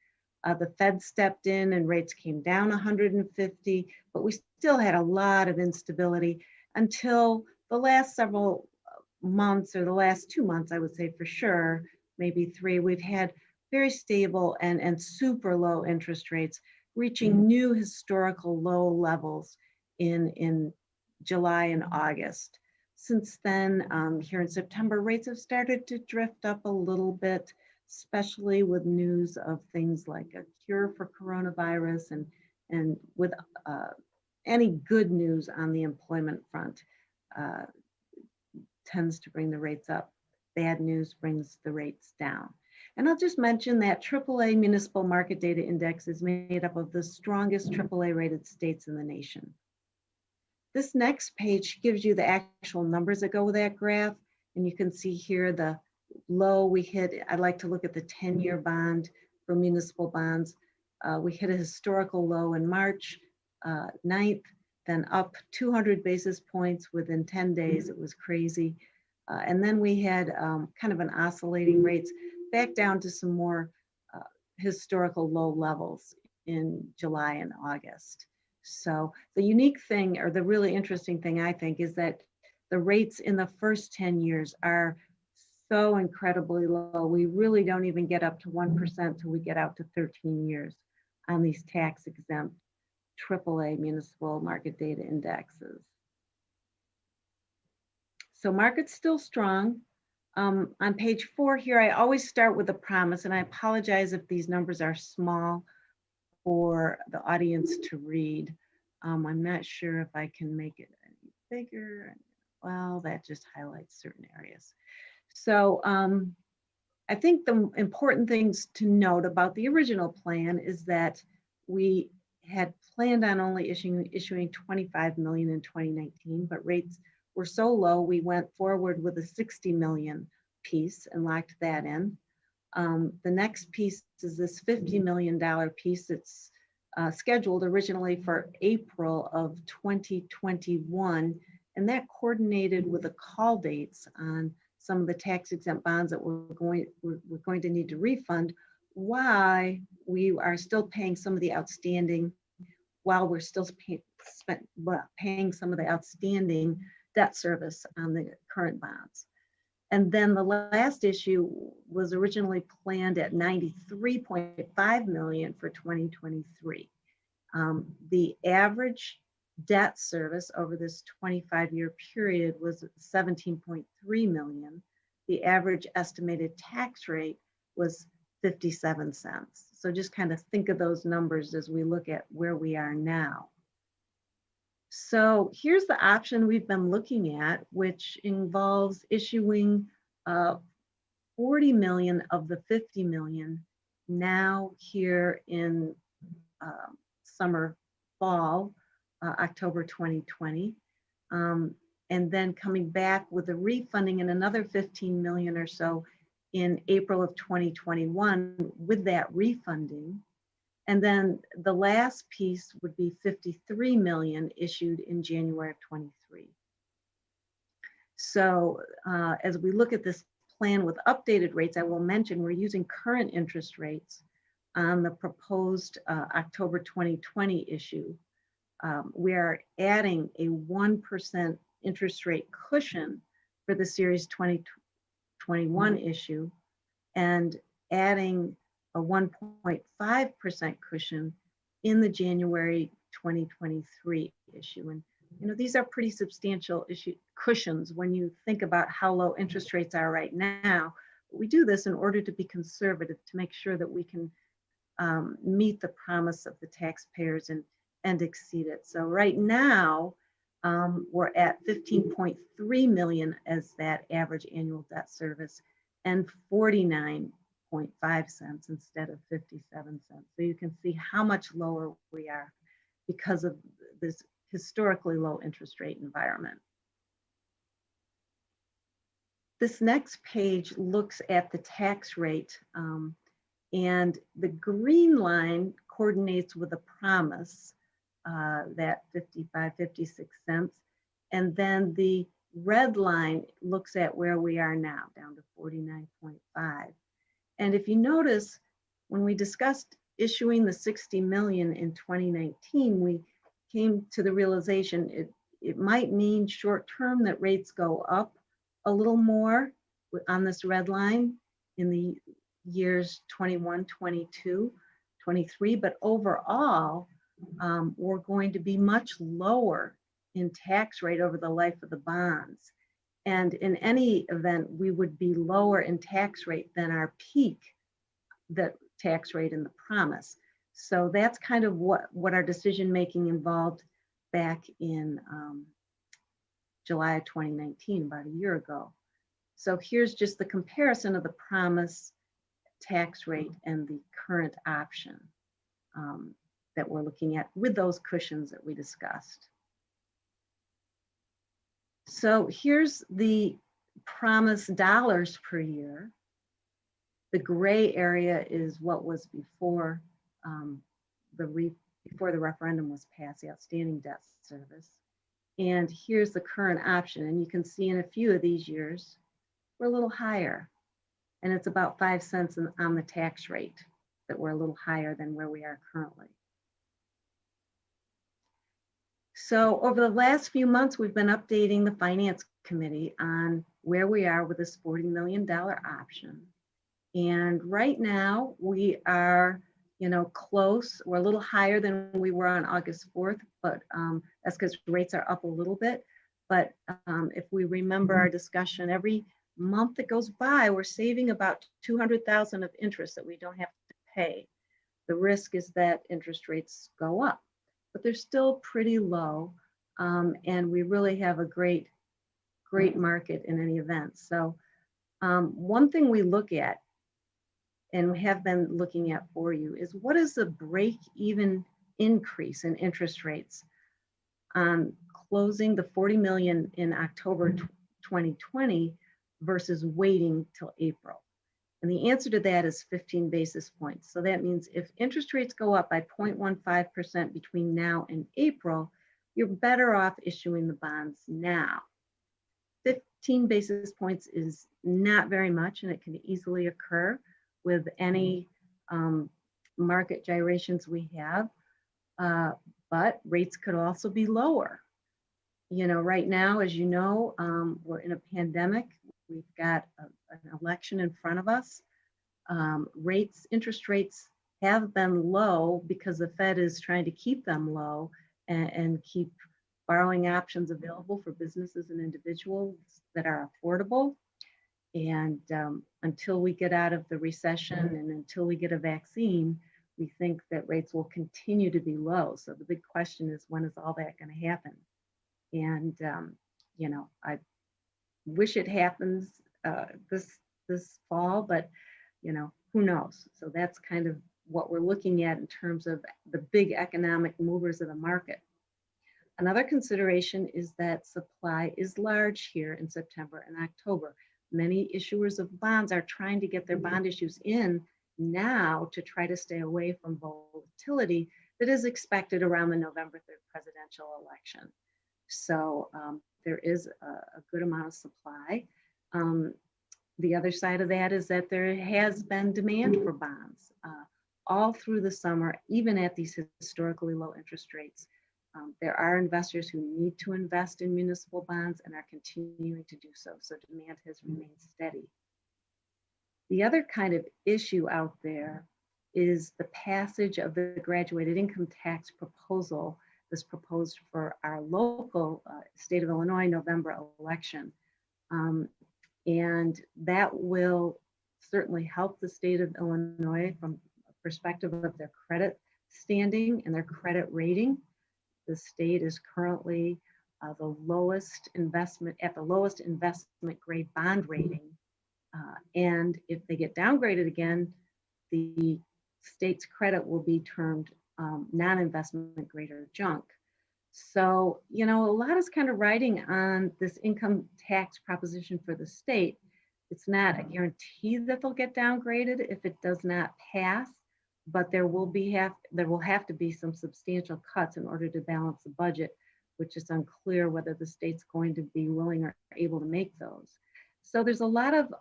The Fed stepped in and rates came down 150, but we still had a lot of instability until the last several months, or the last 2 months, I would say for sure, maybe 3, we've had very stable and super low interest rates, reaching new historical low levels in July and August. Since then, here in September, rates have started to drift up a little bit, especially with news of things like a cure for coronavirus, and with any good news on the employment front tends to bring the rates up. Bad news brings the rates down. And I'll just mention that AAA Municipal Market Data Index is made up of the strongest AAA rated states in the nation. This next page gives you the actual numbers that go with that graph. And you can see here the low we hit. I'd like to look at the 10-year bond for municipal bonds. We hit a historical low in March 9th, then up 200 basis points within 10 days. It was crazy. And then we had kind of an oscillating rates back down to some more historical low levels in July and August. So the unique thing, or the really interesting thing, I think, is that the rates in the first 10 years are so incredibly low. We really don't even get up to 1% till we get out to 13 years on these tax exempt AAA municipal market data indexes. So market's still strong. On page 4 here, I always start with a promise, and I apologize if these numbers are small for the audience to read. I'm not sure if I can make it any bigger. Well, that just highlights certain areas. So I think the important things to note about the original plan is that we had planned on only issuing 25 million in 2019, but rates were so low, we went forward with a 60 million piece and locked that in. The next piece is this $50 million piece. It's scheduled originally for April of 2021, and that coordinated with the call dates on some of the tax exempt bonds that we're going to need to refund, while we are still paying some of the outstanding, while we're still paying some of the outstanding debt service on the current bonds. And then the last issue was originally planned at 93.5 million for 2023. The average debt service over this 25-year period was 17.3 million. The average estimated tax rate was 57 cents. So just kind of think of those numbers as we look at where we are now. So here's the option we've been looking at, which involves issuing 40 million of the 50 million now here in fall, October 2020, and then coming back with a refunding and another 15 million or so in April of 2021 with that refunding. And then the last piece would be 53 million issued in January of 23. So as we look at this plan with updated rates, I will mention we're using current interest rates on the proposed October 2020 issue. We are adding a 1% interest rate cushion for the Series 2021 issue and adding a 1.5% cushion in the January 2023 issue. And these are pretty substantial cushions when you think about how low interest rates are right now. We do this in order to be conservative, to make sure that we can meet the promise of the taxpayers and exceed it. So right now, we're at 15.3 million as that average annual debt service, and 49.5 cents instead of 57 cents. So you can see how much lower we are because of this historically low interest rate environment. This next page looks at the tax rate, and the green line coordinates with a promise, that 55.56 cents. And then the red line looks at where we are now, down to 49.5. And if you notice, when we discussed issuing the 60 million in 2019, we came to the realization it might mean short term that rates go up a little more on this red line in the years 21, 22, 23, but overall, we're going to be much lower in tax rate over the life of the bonds. And in any event, we would be lower in tax rate than our peak, the tax rate in the promise. So that's kind of what our decision making involved back in July of 2019, about a year ago. So here's just the comparison of the promise tax rate and the current option that we're looking at with those cushions that we discussed. So here's the promise dollars per year. The gray area is what was before before the referendum was passed, the outstanding debt service. And here's the current option. And you can see in a few of these years, we're a little higher. And it's about 5 cents on the tax rate that we're a little higher than where we are currently. So over the last few months, we've been updating the Finance Committee on where we are with this $40 million option. And right now we are, close. We're a little higher than we were on August 4th, but that's because rates are up a little bit. But if we remember our discussion, every month that goes by, we're saving about $200,000 of interest that we don't have to pay. The risk is that interest rates go up, but they're still pretty low. And we really have a great market in any event. So one thing we look at, and we have been looking at for you, is what is the break-even increase in interest rates on closing the 40 million in October 2020 versus waiting till April? And the answer to that is 15 basis points. So that means if interest rates go up by 0.15% between now and April, you're better off issuing the bonds now. 15 basis points is not very much, and it can easily occur with any market gyrations we have, but rates could also be lower. Right now, as you know, we're in a pandemic. We've got an election in front of us. Interest rates have been low because the Fed is trying to keep them low and keep borrowing options available for businesses and individuals that are affordable. And until we get out of the recession and until we get a vaccine, we think that rates will continue to be low. So the big question is, when is all that going to happen? And I wish it happens this fall, but who knows? So that's kind of what we're looking at in terms of the big economic movers of the market. Another consideration is that supply is large here in September and October. Many issuers of bonds are trying to get their bond issues in now to try to stay away from volatility that is expected around the November 3rd presidential election. So there is a good amount of supply. The other side of that is that there has been demand for bonds all through the summer, even at these historically low interest rates. There are investors who need to invest in municipal bonds and are continuing to do so. So demand has remained steady. The other kind of issue out there is the passage of the graduated income tax proposal that's proposed for our local state of Illinois November election. And that will certainly help the state of Illinois from a perspective of their credit standing and their credit rating. The state is currently at the lowest investment grade bond rating. And if they get downgraded again, the state's credit will be termed non-investment grade or junk. So, a lot is kind of riding on this income tax proposition for the state. It's not a guarantee that they'll get downgraded if it does not pass, but there will have to be some substantial cuts in order to balance the budget, which is unclear whether the state's going to be willing or able to make those. So there's a lot of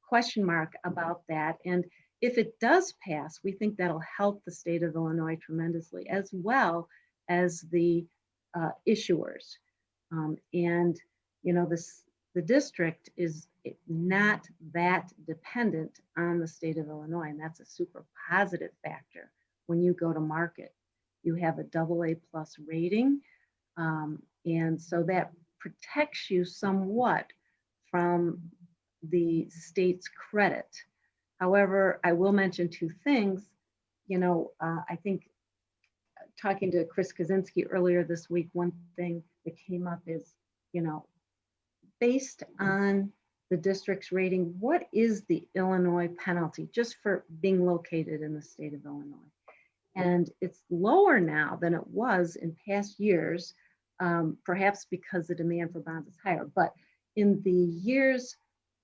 question mark about that. And if it does pass, we think that'll help the state of Illinois tremendously, as well as the issuers. And the district is not that dependent on the state of Illinois, and that's a super positive factor when you go to market. You have a AA+ rating, and so that protects you somewhat from the state's credit. However, I will mention two things. I think talking to Chris Kaczynski earlier this week, one thing that came up is, based on the district's rating, what is the Illinois penalty just for being located in the state of Illinois? And it's lower now than it was in past years, perhaps because the demand for bonds is higher. But in the years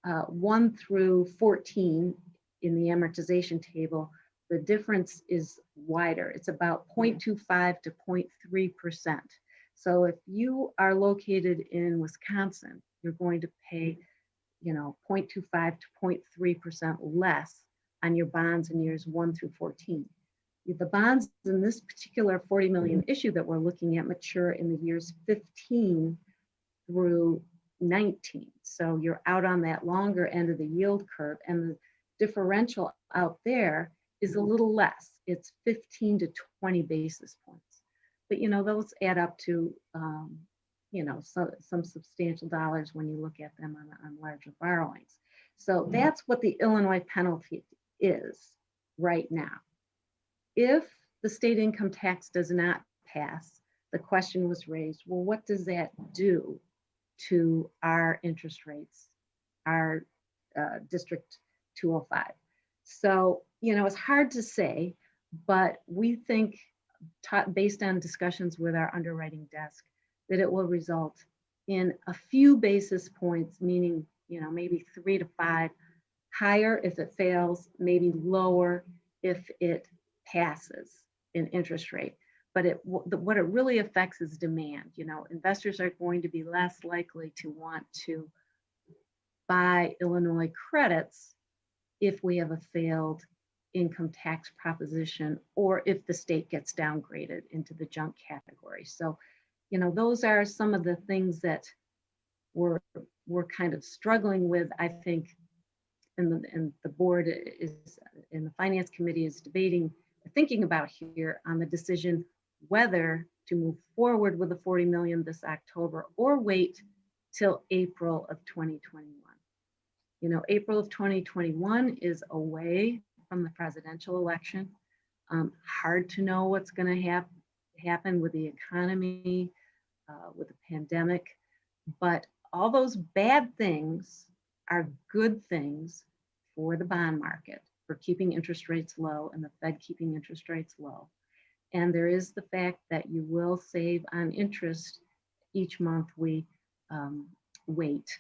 1 through 14 in the amortization table, the difference is wider. It's about 0.25 to 0.3%. So if you are located in Wisconsin, you're going to pay, 0.25 to 0.3% less on your bonds in years 1 through 14. The bonds in this particular 40 million issue that we're looking at mature in the years 15 through 19. So you're out on that longer end of the yield curve, and the differential out there is a little less. It's 15 to 20 basis points. But those add up to some substantial dollars when you look at them on larger borrowings. So that's what the Illinois penalty is right now. If the state income tax does not pass, the question was raised, well, what does that do to our interest rates, our District 205? So, it's hard to say, but we think, based on discussions with our underwriting desk, that it will result in a few basis points, meaning, maybe 3 to 5 higher if it fails, maybe lower if it passes in interest rate. But what it really affects is demand. Investors are going to be less likely to want to buy Illinois credits if we have a failed income tax proposition, or if the state gets downgraded into the junk category. So, those are some of the things that we're kind of struggling with, I think, and the board is, and the finance committee is thinking about here on the decision whether to move forward with the 40 million this October or wait till April of 2021. April of 2021 is away from the presidential election. Hard to know what's going to happen with the economy, with the pandemic, but all those bad things are good things for the bond market, for keeping interest rates low and the Fed keeping interest rates low. And there is the fact that you will save on interest each month we wait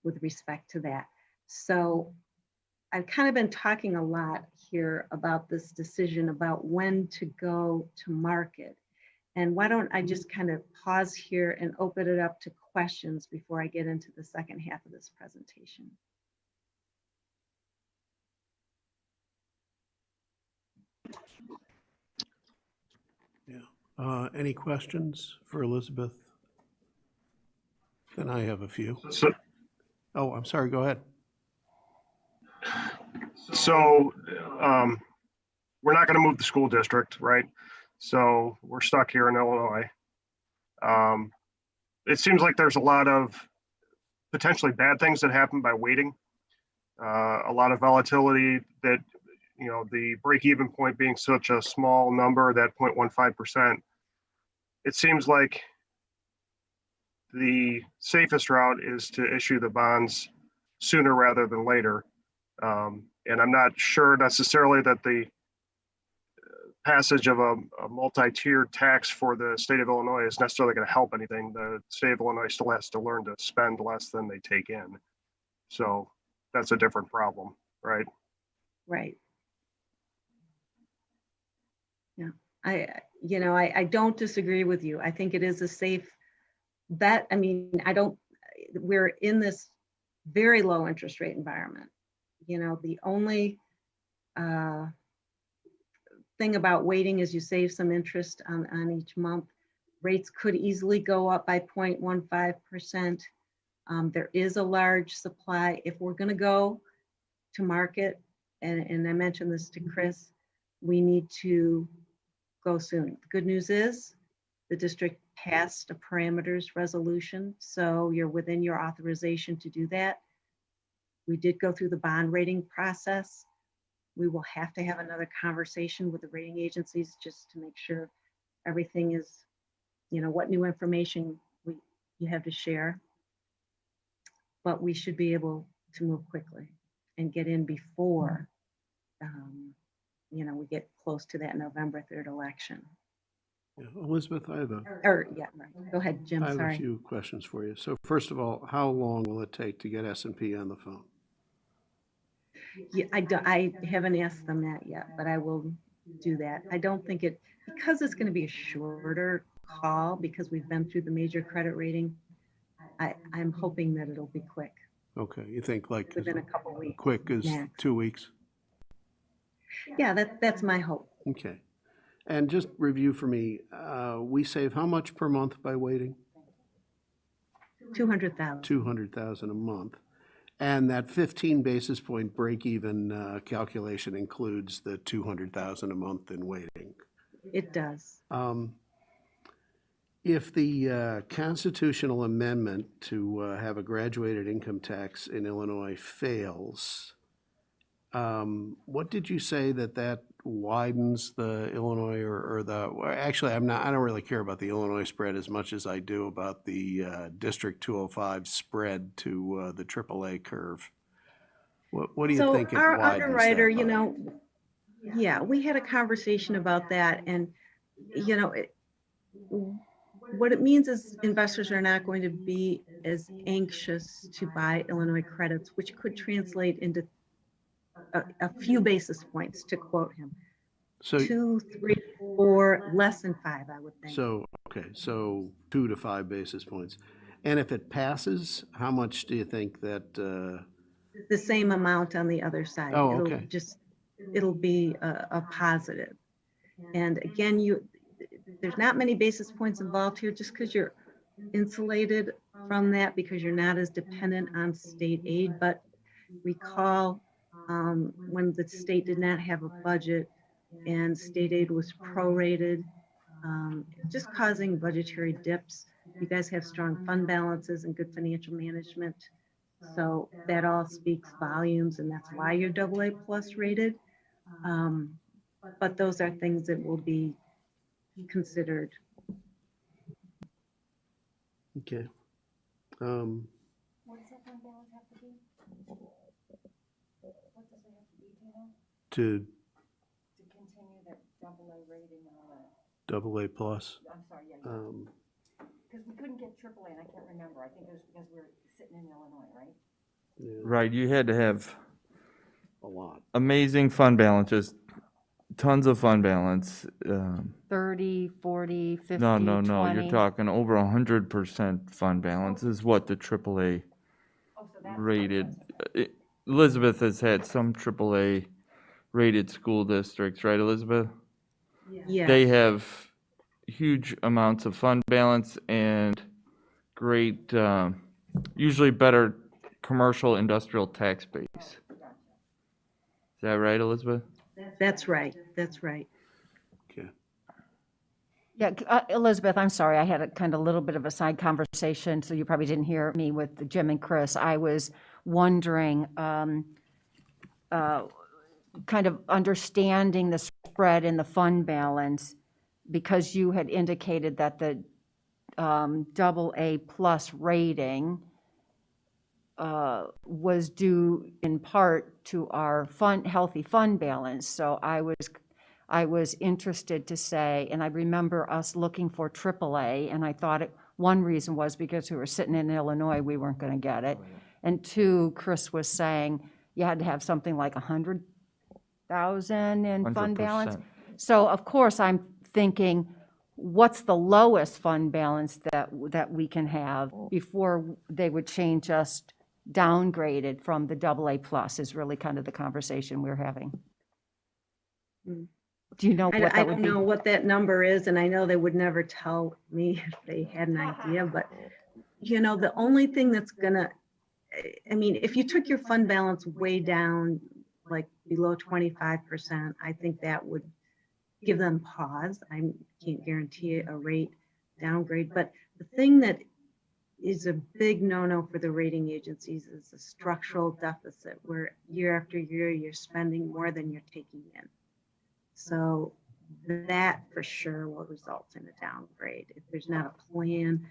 with respect to that. So I've kind of been talking a lot here about this decision about when to go to market. And why don't I just kind of pause here and open it up to questions before I get into the second half of this presentation. Yeah. Any questions for Elizabeth? Then I have a few. So, Oh, I'm sorry, go ahead. so we're not going to move the school district, right? So we're stuck here in Illinois. It seems like there's a lot of potentially bad things that happen by waiting. A lot of volatility that, the break-even point being such a small number, that 0.15%, it seems like the safest route is to issue the bonds sooner rather than later. And I'm not sure necessarily that the passage of a multi-tiered tax for the state of Illinois is necessarily going to help anything. The state of Illinois still has to learn to spend less than they take in. So that's a different problem, right? Right. Yeah, I don't disagree with you. I think it is a safe bet. I mean, we're in this very low interest rate environment. The only thing about waiting is you save some interest on each month. Rates could easily go up by 0.15%. There is a large supply. If we're going to go to market, and I mentioned this to Chris, we need to go soon. The good news is the district passed a parameters resolution, so you're within your authorization to do that. We did go through the bond rating process. We will have to have another conversation with the rating agencies just to make sure everything is, what new information you have to share. But we should be able to move quickly and get in before, we get close to that November 3rd election. Yeah, Elizabeth, I have a Yeah, right. Go ahead, Jim, I have a sorry. few questions for you. So first of all, how long will it take to get S&P on the phone? Yeah, I haven't asked them that yet, but I will do that. I don't think because it's going to be a shorter call, because we've been through the major credit rating, I'm hoping that it'll be quick, Okay, you think like within a couple weeks. quick as max. 2 weeks? Yeah, that's my hope. Okay. And just review for me, we save how much per month by waiting? 200,000. 200,000 a month. And that 15 basis point break-even calculation includes the 200,000 a month in waiting. It does. If the constitutional amendment to have a graduated income tax in Illinois fails, what did you say that widens the Illinois actually, I don't really care about the Illinois spread as much as I do about the District 205 spread to the AAA curve. What do you think it our widens underwriter, that by? yeah, we had a conversation about that, and what it means is investors are not going to be as anxious to buy Illinois credits, which could translate into a few basis points, to quote him. So 2, 3, 4, less than 5, I would think. So 2 to 5 basis points. And if it passes, how much do you think that? The same amount on the other side. Oh, okay. It'll be a positive. And again, there's not many basis points involved here, just because you're insulated from that, because you're not as dependent on state aid. But recall when the state did not have a budget and state aid was prorated, just causing budgetary dips. You guys have strong fund balances and good financial management. So that all speaks volumes, and that's why you're AA plus rated. But those are things that will be considered. Okay. What does that fund balance have to be? What does it have to be, do you know? To To continue that AA rating and all that? AA plus. I'm sorry, yeah. Because we couldn't get AAA, and I can't remember. I think it was because we were sitting in Illinois, right? Yeah, Right, you had to have a lot. amazing fund balances, tons of fund balance. 30, 40, 50, No, 20. you're talking over 100% fund balance is what the AAA Oh, so that's rated. Elizabeth has had some AAA rated school districts, right, Elizabeth? Yeah. They have huge amounts of fund balance and great, usually better commercial industrial tax base. Is that right, Elizabeth? That's right. That's right. Okay. Yeah, Elizabeth, I'm sorry, I had a kind of little bit of a side conversation, so you probably didn't hear me with Jim and Chris. I was wondering, kind of understanding the spread in the fund balance, because you had indicated that the AA plus rating was due in part to our healthy fund balance. So I was interested to say, and I remember us looking for AAA, and I thought one reason was because we were sitting in Illinois, we weren't going to get it. And two, Chris was saying you had to have something like 100 100,000 in fund balance. 100%. So of course, I'm thinking, what's the lowest fund balance that we can have before they would change us downgraded from the AA plus is really kind of the conversation we're having. Mm. Do you know I what that would don't be? know what that number is, and I know they would never tell me if they had an idea, but the only thing that's gonna, I mean, if you took your fund balance way down, like below 25%, I think that would give them pause. I can't guarantee a rate downgrade, but the thing that is a big no-no for the rating agencies is the structural deficit, where year after year, you're spending more than you're taking in. So that for sure will result in a downgrade. If there's not a plan,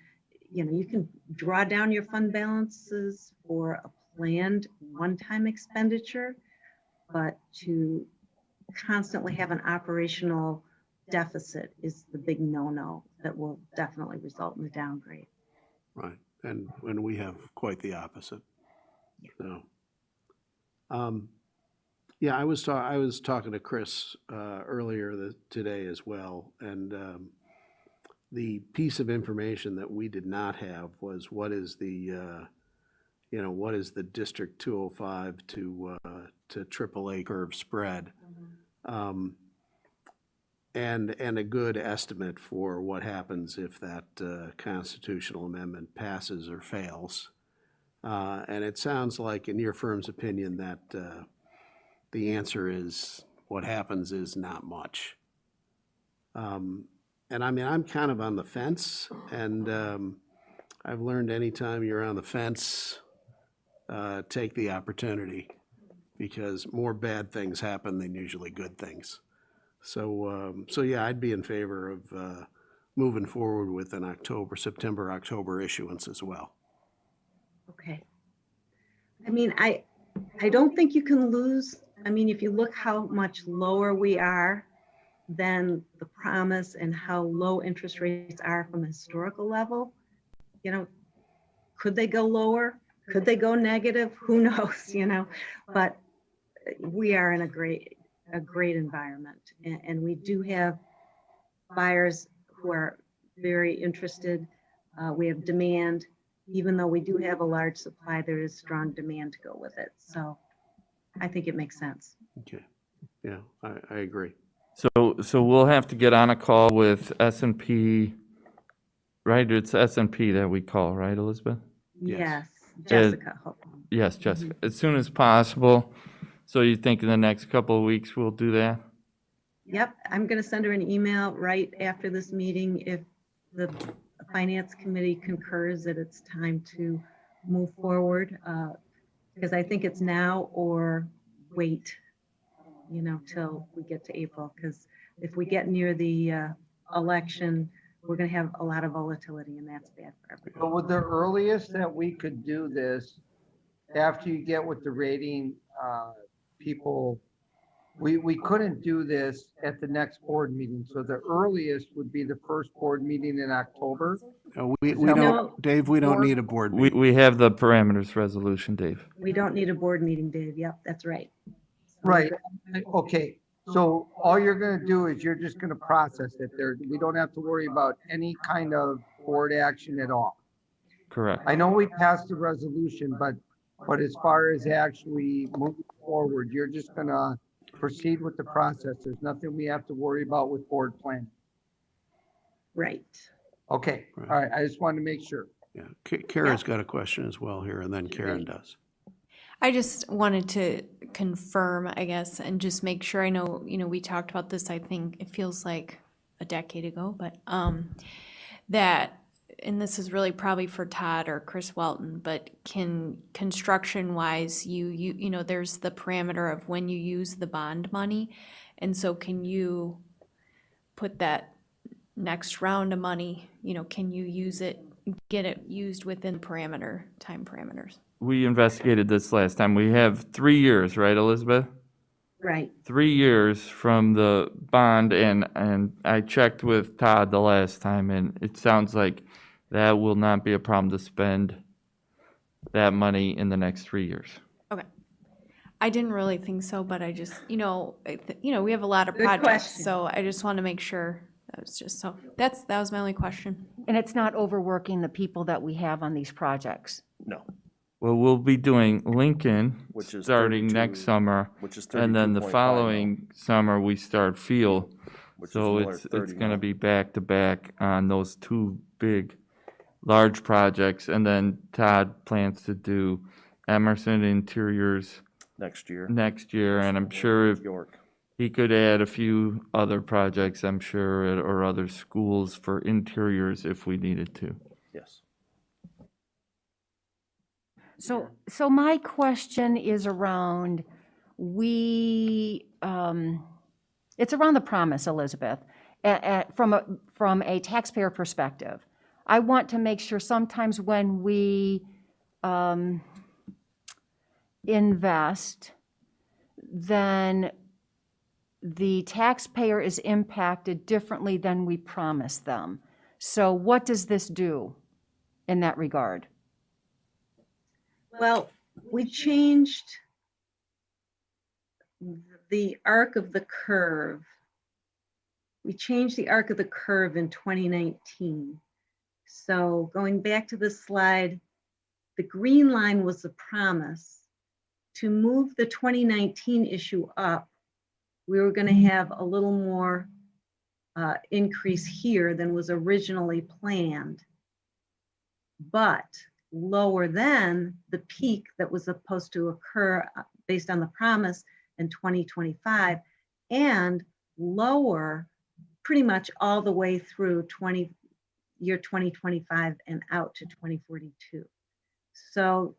you can draw down your fund balances for a planned one-time expenditure, but to constantly have an operational deficit is the big no-no that will definitely result in a downgrade. Right, and when we have quite the opposite. So, yeah, I was talking to Chris earlier today as well, and the piece of information that we did not have was what is the District 205 to AAA curve spread, and a good estimate for what happens if that constitutional amendment passes or fails. And it sounds like, in your firm's opinion, that the answer is what happens is not much. And I mean, I'm kind of on the fence, and I've learned anytime you're on the fence, take the opportunity, because more bad things happen than usually good things. So yeah, I'd be in favor of moving forward with an September, October issuance as well. Okay. I mean, I don't think you can lose. I mean, if you look how much lower we are than the promise and how low interest rates are from a historical level, could they go lower? Could they go negative? Who knows, but we are in a great environment. And we do have buyers who are very interested. We have demand. Even though we do have a large supply, there is strong demand to go with it. So I think it makes sense. Okay, yeah, I agree. So we'll have to get on a call with S&P, right? It's S&P that we call, right, Elizabeth? Yes, Jessica. Yes, Jessica, as soon as possible. So you think in the next couple of weeks we'll do that? Yep, I'm going to send her an email right after this meeting if the Finance Committee concurs that it's time to move forward, because I think it's now or wait, till we get to April, because if we get near the election, we're going to have a lot of volatility, and that's bad for everybody. But would the earliest that we could do this, after you get with the rating people, we couldn't do this at the next board meeting. So the earliest would be the first board meeting in October. We No. don't, Dave, we don't need a board meeting. We have the parameters resolution, Dave. We don't need a board meeting, Dave. Yep, that's right. Right, okay. So all you're gonna do is you're just gonna process it there. We don't have to worry about any kind of board action at all. Correct. I know we passed the resolution, but as far as actually moving forward, you're just gonna proceed with the process. There's nothing we have to worry about with board planning. Right. Okay, all right, I just wanted to make sure. Yeah, Kara's got a question as well here, and then Karen does. I just wanted to confirm, I guess, and just make sure. I know, we talked about this, I think it feels like a decade ago, but that, and this is really probably for Todd or Chris Welton, but can construction-wise, there's the parameter of when you use the bond money. And so can you put that next round of money, can you use it, get it used within time parameters? We investigated this last time. We have 3 years, right, Elizabeth? Right. 3 years from the bond, and I checked with Todd the last time, and it sounds like that will not be a problem to spend that money in the next 3 years. Okay. I didn't really think so, but I just, we have a lot of Good projects, question. so I just want to make sure. That was my only question. And it's not overworking the people that we have on these projects. No, Well, we'll be doing Lincoln Which is starting 32 next summer. which is And then the 32.5 following summer, we start Field. which is So another it's 30 gonna mil. be back to back on those two big, large projects. And then Todd plans to do Emerson Interiors next year. next year. And I'm sure if York. he could add a few other projects, I'm sure, or other schools for interiors if we needed to. Yes. So my question is around, it's around the promise, Elizabeth, from a taxpayer perspective. I want to make sure sometimes when we invest, then the taxpayer is impacted differently than we promised them. So what does this do in that regard? Well, we changed the arc of the curve. We changed the arc of the curve in 2019. So going back to this slide, the green line was the promise. To move the 2019 issue up, we were going to have a little more increase here than was originally planned, but lower than the peak that was supposed to occur based on the promise in 2025, and lower pretty much all the way through year 2025 and out to 2042. So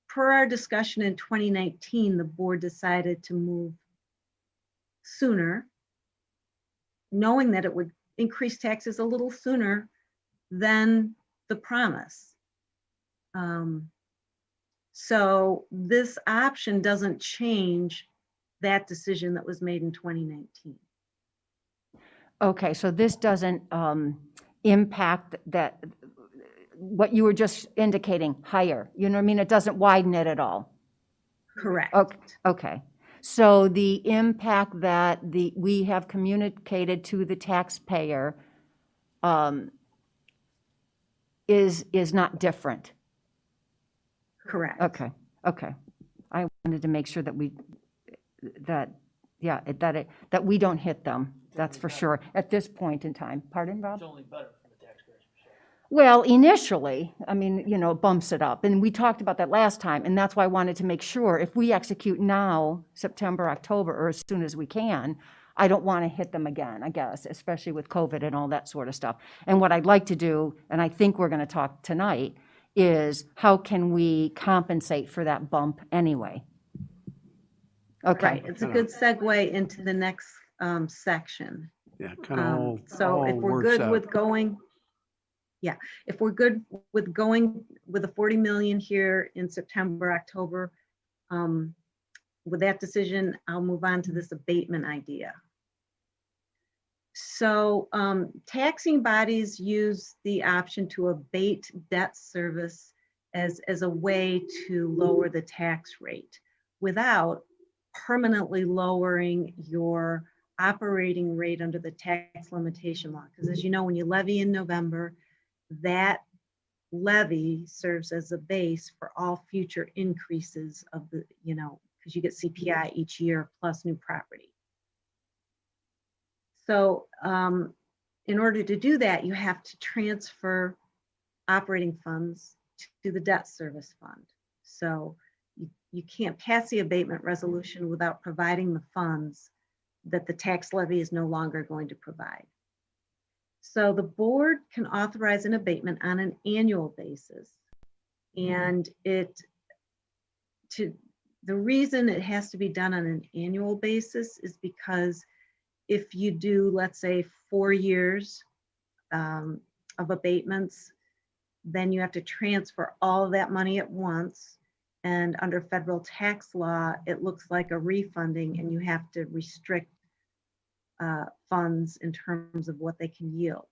per our discussion in 2019, the board decided to move sooner, knowing that it would increase taxes a little sooner than the promise. So this option doesn't change that decision that was made in 2019. Okay, so this doesn't impact that, what you were just indicating, higher, you know what I mean? It doesn't widen it at all. Correct. Okay. So the impact that we have communicated to the taxpayer is not different. Correct. Okay. I wanted to make sure that we don't hit them, that's for sure, at this point in time. Pardon, Rob? It's only better for the taxpayers. Well, initially, I mean, it bumps it up, and we talked about that last time, and that's why I wanted to make sure, if we execute now, September, October, or as soon as we can, I don't want to hit them again, I guess, especially with COVID and all that sort of stuff. And what I'd like to do, and I think we're going to talk tonight, is how can we compensate for that bump anyway? Okay. Right. It's a good segue into the next section. Yeah, kind of all So if we're works good out. with going, if we're good with going with the 40 million here in September, October, with that decision, I'll move on to this abatement idea. So taxing bodies use the option to abate debt service as a way to lower the tax rate without permanently lowering your operating rate under the tax limitation law. Because as you know, when you levy in November, that levy serves as a base for all future increases of the, because you get CPI each year plus new property. So in order to do that, you have to transfer operating funds to the debt service fund. So you can't pass the abatement resolution without providing the funds that the tax levy is no longer going to provide. So the board can authorize an abatement on an annual basis. And the reason it has to be done on an annual basis is because if you do, let's say, 4 years of abatements, then you have to transfer all of that money at once. And under federal tax law, it looks like a refunding, and you have to restrict funds in terms of what they can yield.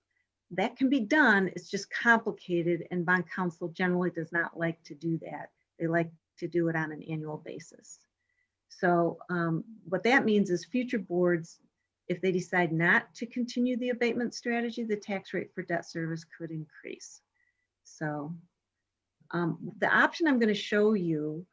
That can be done, it's just complicated, and bond counsel generally does not like to do that. They like to do it on an annual basis. So what that means is future boards, if they decide not to continue the abatement strategy, the tax rate for debt service could increase. So the option I'm going to show you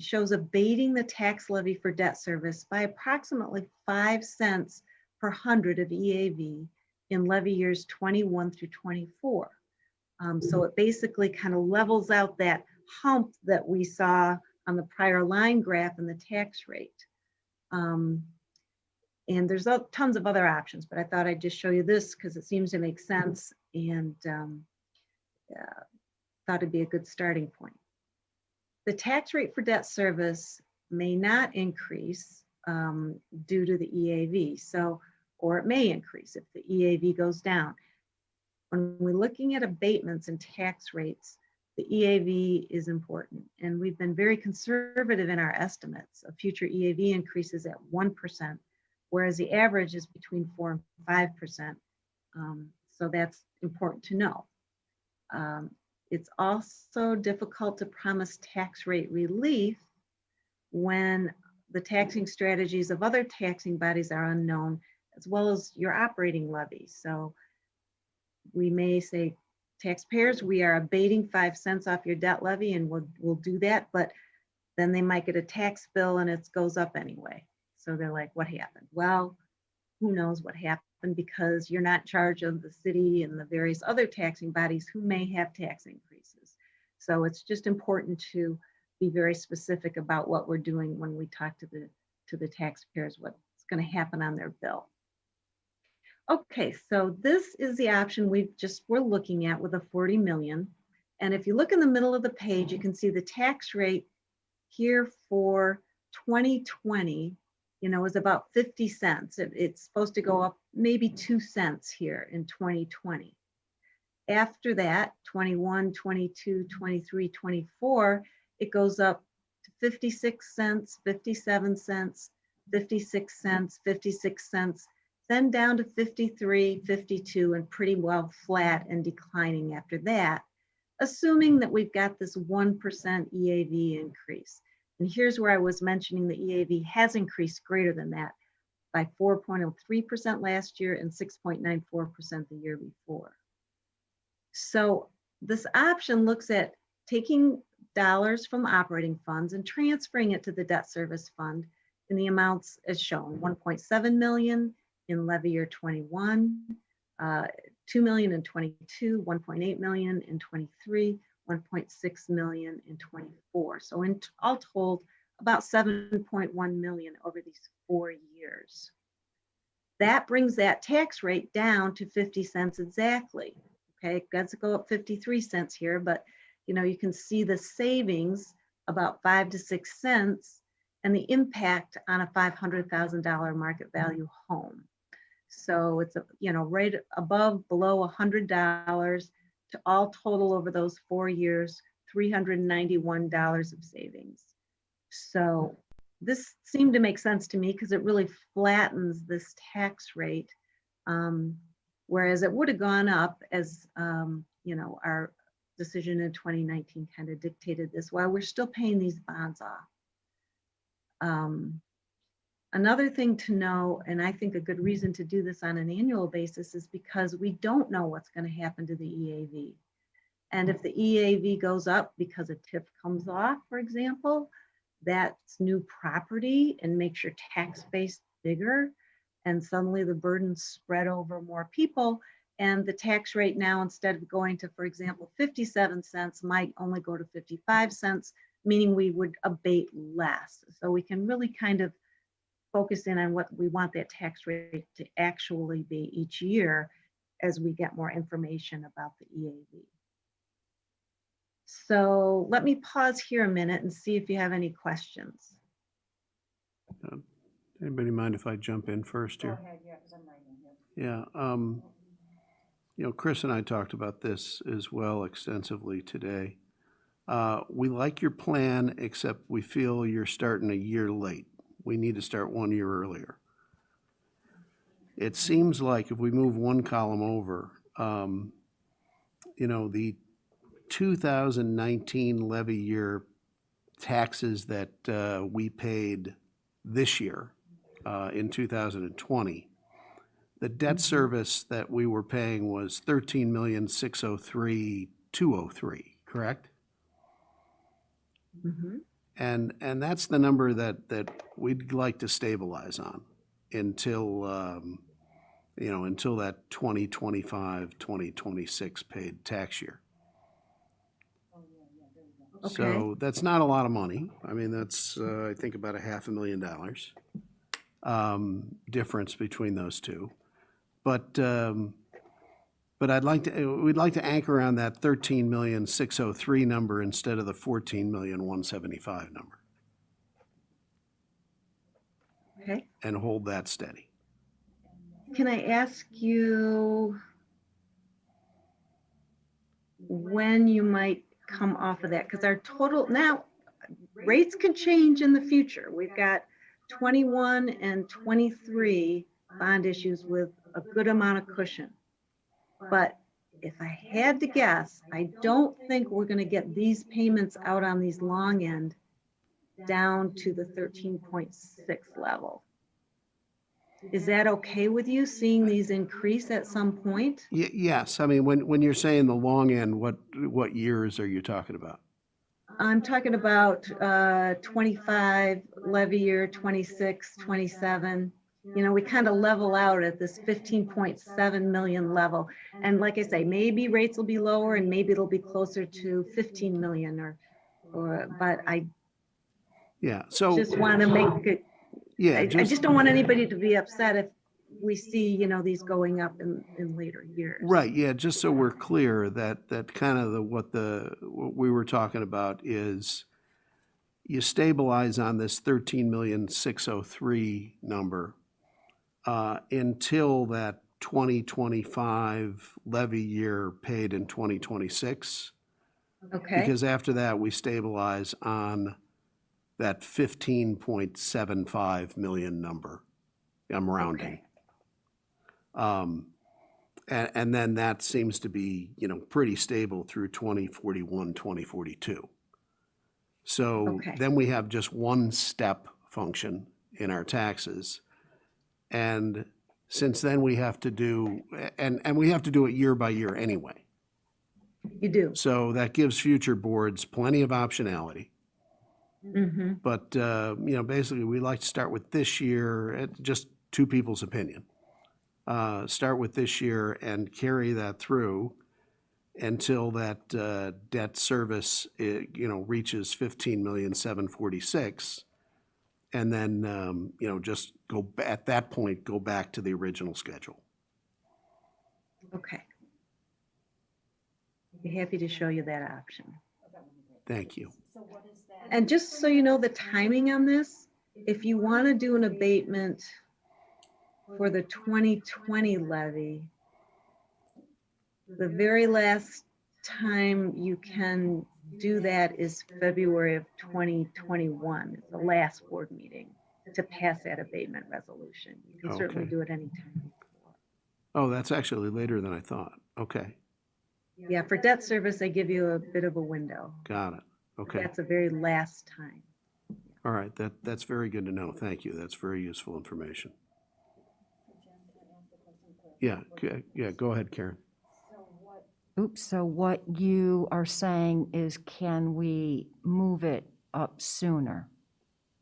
shows abating the tax levy for debt service by approximately 5 cents per hundred of EAV in levy years 21 through 24. So it basically kind of levels out that hump that we saw on the prior line graph in the tax rate. And there's tons of other options, but I thought I'd just show you this because it seems to make sense, and thought it'd be a good starting point. The tax rate for debt service may not increase due to the EAV, or it may increase if the EAV goes down. When we're looking at abatements and tax rates, the EAV is important, and we've been very conservative in our estimates of future EAV increases at 1%, whereas the average is between 4 and 5%. So that's important to know. It's also difficult to promise tax rate relief when the taxing strategies of other taxing bodies are unknown, as well as your operating levy. So we may say, taxpayers, we are abating 5 cents off your debt levy, and we'll do that, but then they might get a tax bill and it goes up anyway. So they're like, what happened? Well, who knows what happened, because you're not in charge of the city and the various other taxing bodies who may have tax increases. So it's just important to be very specific about what we're doing when we talk to the taxpayers, what's going to happen on their bill. Okay, so this is the option we're looking at with a 40 million. And if you look in the middle of the page, you can see the tax rate here for 2020, is about 50 cents. It's supposed to go up maybe 2 cents here in 2020. After that, 21, 22, 23, 24, it goes up to 56 cents, 57 cents, 56 cents, 56 cents, then down to 53, 52, and pretty well flat and declining after that, assuming that we've got this 1% EAV increase. And here's where I was mentioning the EAV has increased greater than that by 4.03% last year and 6.94% the year before. So this option looks at taking dollars from operating funds and transferring it to the debt service fund in the amounts as shown: 1.7 million in levy year 21, 2 million in 22, 1.8 million in 23, 1.6 million in 24. So in all told, about 7.1 million over these 4 years. That brings that tax rate down to 50 cents exactly. Okay, it does go up 53 cents here, but you can see the savings about 5 to 6 cents and the impact on a $500,000 market value home. So it's right above, below $100 to all total over those 4 years, $391 of savings. So this seemed to make sense to me because it really flattens this tax rate, whereas it would have gone up as our decision in 2019 kind of dictated this while we're still paying these bonds off. Another thing to know, and I think a good reason to do this on an annual basis, is because we don't know what's going to happen to the EAV. And if the EAV goes up because a TIF comes off, for example, that's new property and makes your tax base bigger, and suddenly the burden's spread over more people, and the tax rate now, instead of going to, for example, 57 cents, might only go to 55 cents, meaning we would abate less. So we can really kind of focus in on what we want that tax rate to actually be each year as we get more information about the EAV. So let me pause here a minute and see if you have any questions. Anybody mind if I jump in first here? Go ahead, yeah, because I'm writing here. Yeah, Chris and I talked about this as well extensively today. We like your plan, except we feel you're starting a year late. We need to start 1 year earlier. It seems like if we move one column over, the 2019 levy year taxes that we paid this year in 2020, the debt service that we were paying was 13,603,203, correct? Mhm. And that's the number that we'd like to stabilize on until, until that 2025, 2026 paid tax year. So that's not a lot of money. I mean, that's, I think, about $500,000 difference between those two. But we'd like to anchor on that 13,603,000 number instead of the 14,175,000 number Okay. and hold that steady. Can I ask you when you might come off of that? Because our total, now, rates can change in the future. We've got 21 and 23 bond issues with a good amount of cushion. But if I had to guess, I don't think we're going to get these payments out on these long end down to the 13.6 level. Is that okay with you, seeing these increase at some point? Yes, I mean, when you're saying the long end, what years are you talking about? I'm talking about 25 levy year, 26, 27. You know, we kind of level out at this 15.7 million level. And like I say, maybe rates will be lower and maybe it'll be closer to 15 million but I just want to make it, I just don't want anybody to be upset if we see, these going up in later years. Right, yeah, just so we're clear that kind of what we were talking about is you stabilize on this 13,603,000 number until that 2025 levy year paid in 2026. Okay. Because after that, we stabilize on that 15.75 million number. I'm rounding. Okay. And then that seems to be, pretty stable through 2041, 2042. So then we have just one step function in our taxes. And since then we have to do, and we have to do it year by year anyway. You do. So that gives future boards plenty of optionality. Mm-hmm. But, basically we like to start with this year, just two people's opinion. Start with this year and carry that through until that debt service, reaches 15,746,000. And then, just at that point, go back to the original schedule. Okay. Be happy to show you that option. Thank you. And just so you know the timing on this, if you want to do an abatement for the 2020 levy, the very last time you can do that is February of 2021, the last board meeting, to pass that abatement resolution. You can certainly do it anytime. Oh, that's actually later than I thought. Okay, Yeah, for debt service, I give you a bit of a window. got it. Okay, That's the very last time. all right, that's very good to know. Thank you. That's very useful information. Yeah, go ahead, Karen. So what you are saying is, can we move it up sooner?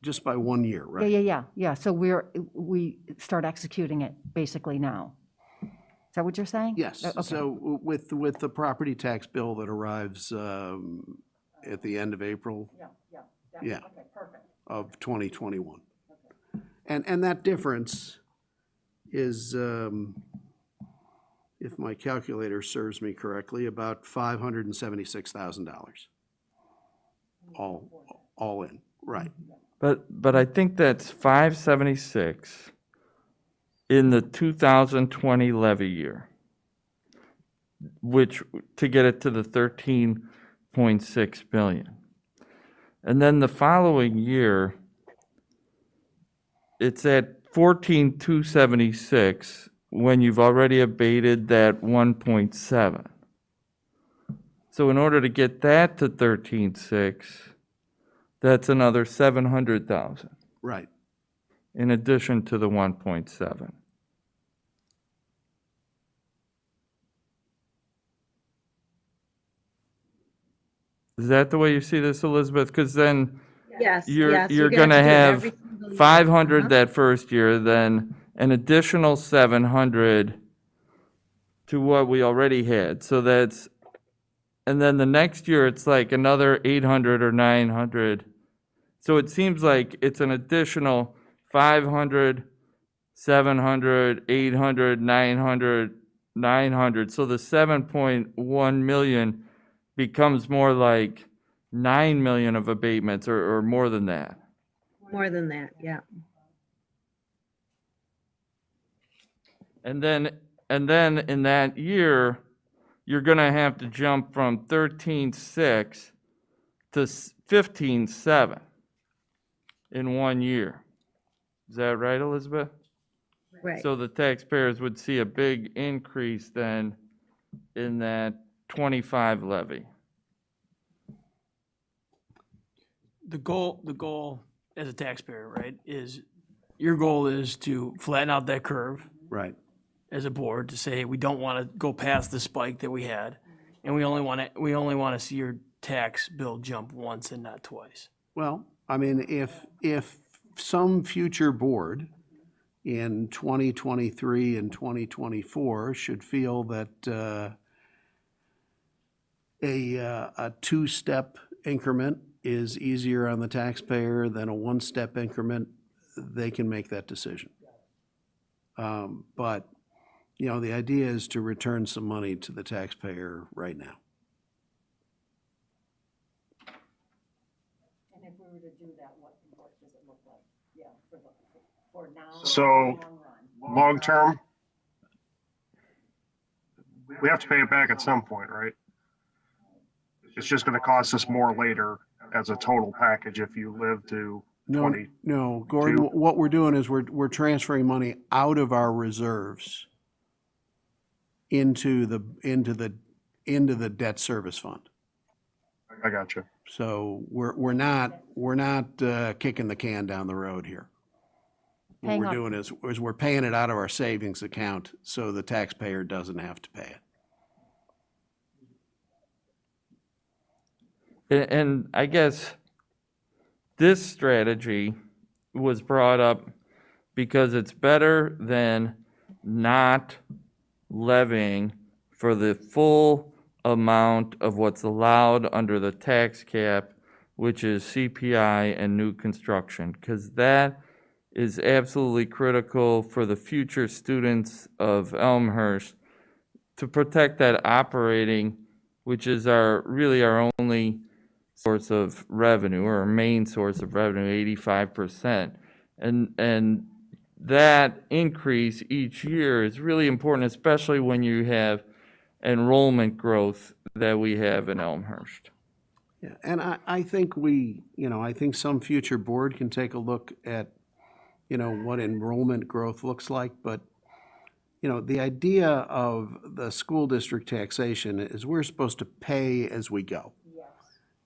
Just by 1 year, right? Yeah. So we start executing it basically now. Is that what you're saying? Yes, Okay. so with the property tax bill that arrives at the end of April. Yeah. Okay, perfect. Of 2021. And that difference is, if my calculator serves me correctly, about $576,000. All in, right. But I think that's 576 in the 2020 levy year, which, to get it to the 13.6 billion. And then the following year, it's at 14,276 when you've already abated that 1.7. So in order to get that to 13.6, That's another 700,000 Right. in addition to the 1.7. Is that the way you see this, Elizabeth? Because then Yes, you're, yes. you're gonna gonna do it have every single year. 500 Uh-huh. that first year, then an additional 700 to what we already had. So that's, and then the next year, it's like another 800 or 900. So it seems like it's an additional 500, 700, 800, 900, 900. So the 7.1 million becomes more like 9 million of abatements or more than that. More than that, yeah. And then in that year, you're gonna have to jump from 13.6 to 15.7 in 1 year. Is that right, Elizabeth? Right. So the taxpayers would see a big increase then in that 25 levy. The goal as a taxpayer, right, is, your goal is to flatten out that curve Right. as a board, to say, we don't want to go past the spike that we had, and we only want to see your tax bill jump once and not twice. Well, I mean, if some future board in 2023 and 2024 should feel that a two-step increment is easier on the taxpayer than a one-step increment, they can make that decision. But, you know, the idea is to return some money to the taxpayer right now. And if we were to do that, what does it look like? Yeah, for now. So, long-term, we have to pay it back at some point, right? It's just gonna cost us more later as a total package if you live to No, 20. no, Gordon, what we're doing is we're transferring money out of our reserves into the debt service fund. I got you. So we're not kicking the can down the road here. What Hang we're on. doing is we're paying it out of our savings account so the taxpayer doesn't have to pay it. And I guess this strategy was brought up because it's better than not levying for the full amount of what's allowed under the tax cap, which is CPI and new construction, because that is absolutely critical for the future students of Elmhurst to protect that operating, which is really our only source of revenue, or our main source of revenue, 85%. And that increase each year is really important, especially when you have enrollment growth that we have in Elmhurst. Yeah, and I think I think some future board can take a look at, what enrollment growth looks like, but, the idea of the school district taxation is we're supposed to pay as we go.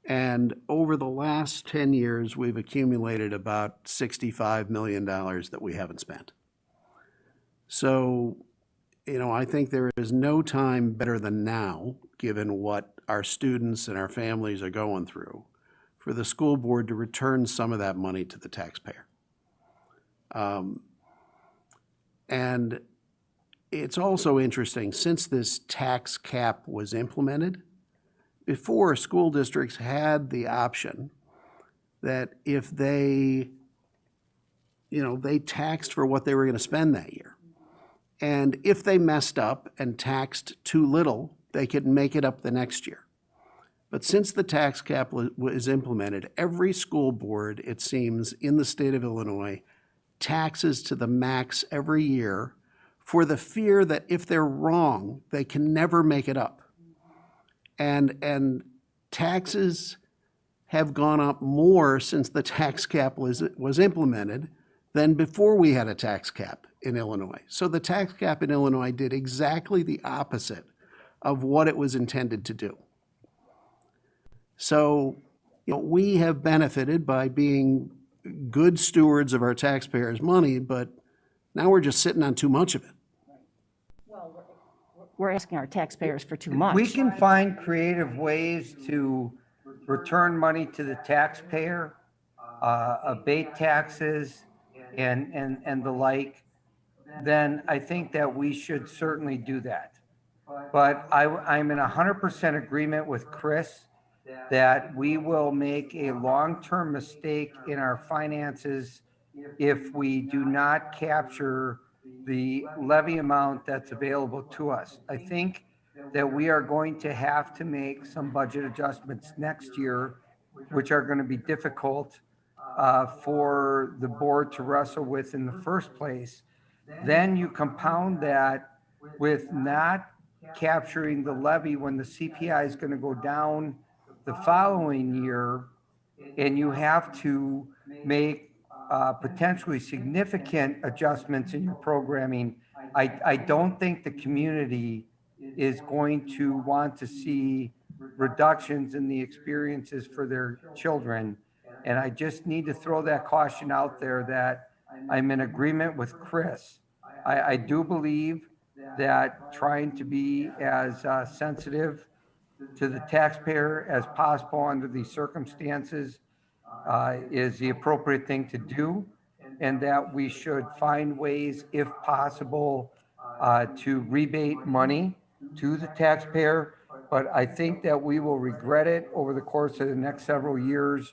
And over the last 10 years, we've accumulated about $65 million that we haven't spent. So, I think there is no time better than now, given what our students and our families are going through, for the school board to return some of that money to the taxpayer. And it's also interesting, since this tax cap was implemented, before, school districts had the option that if they taxed for what they were going to spend that year. And if they messed up and taxed too little, they could make it up the next year. But since the tax cap was implemented, every school board, it seems, in the state of Illinois, taxes to the max every year for the fear that if they're wrong, they can never make it up. And taxes have gone up more since the tax cap was implemented than before we had a tax cap in Illinois. So the tax cap in Illinois did exactly the opposite of what it was intended to do. So, we have benefited by being good stewards of our taxpayers' money, but now we're just sitting on too much of it. We're asking our taxpayers for too much. We can find creative ways to return money to the taxpayer, abate taxes and the like, then I think that we should certainly do that. But I'm in 100% agreement with Chris that we will make a long-term mistake in our finances if we do not capture the levy amount that's available to us. I think that we are going to have to make some budget adjustments next year, which are going to be difficult for the board to wrestle with in the first place. Then you compound that with not capturing the levy when the CPI is going to go down the following year, and you have to make potentially significant adjustments in your programming. I don't think the community is going to want to see reductions in the experiences for their children. And I just need to throw that caution out there that I'm in agreement with Chris. I do believe that trying to be as sensitive to the taxpayer as possible under these circumstances is the appropriate thing to do, and that we should find ways, if possible, to rebate money to the taxpayer. But I think that we will regret it over the course of the next several years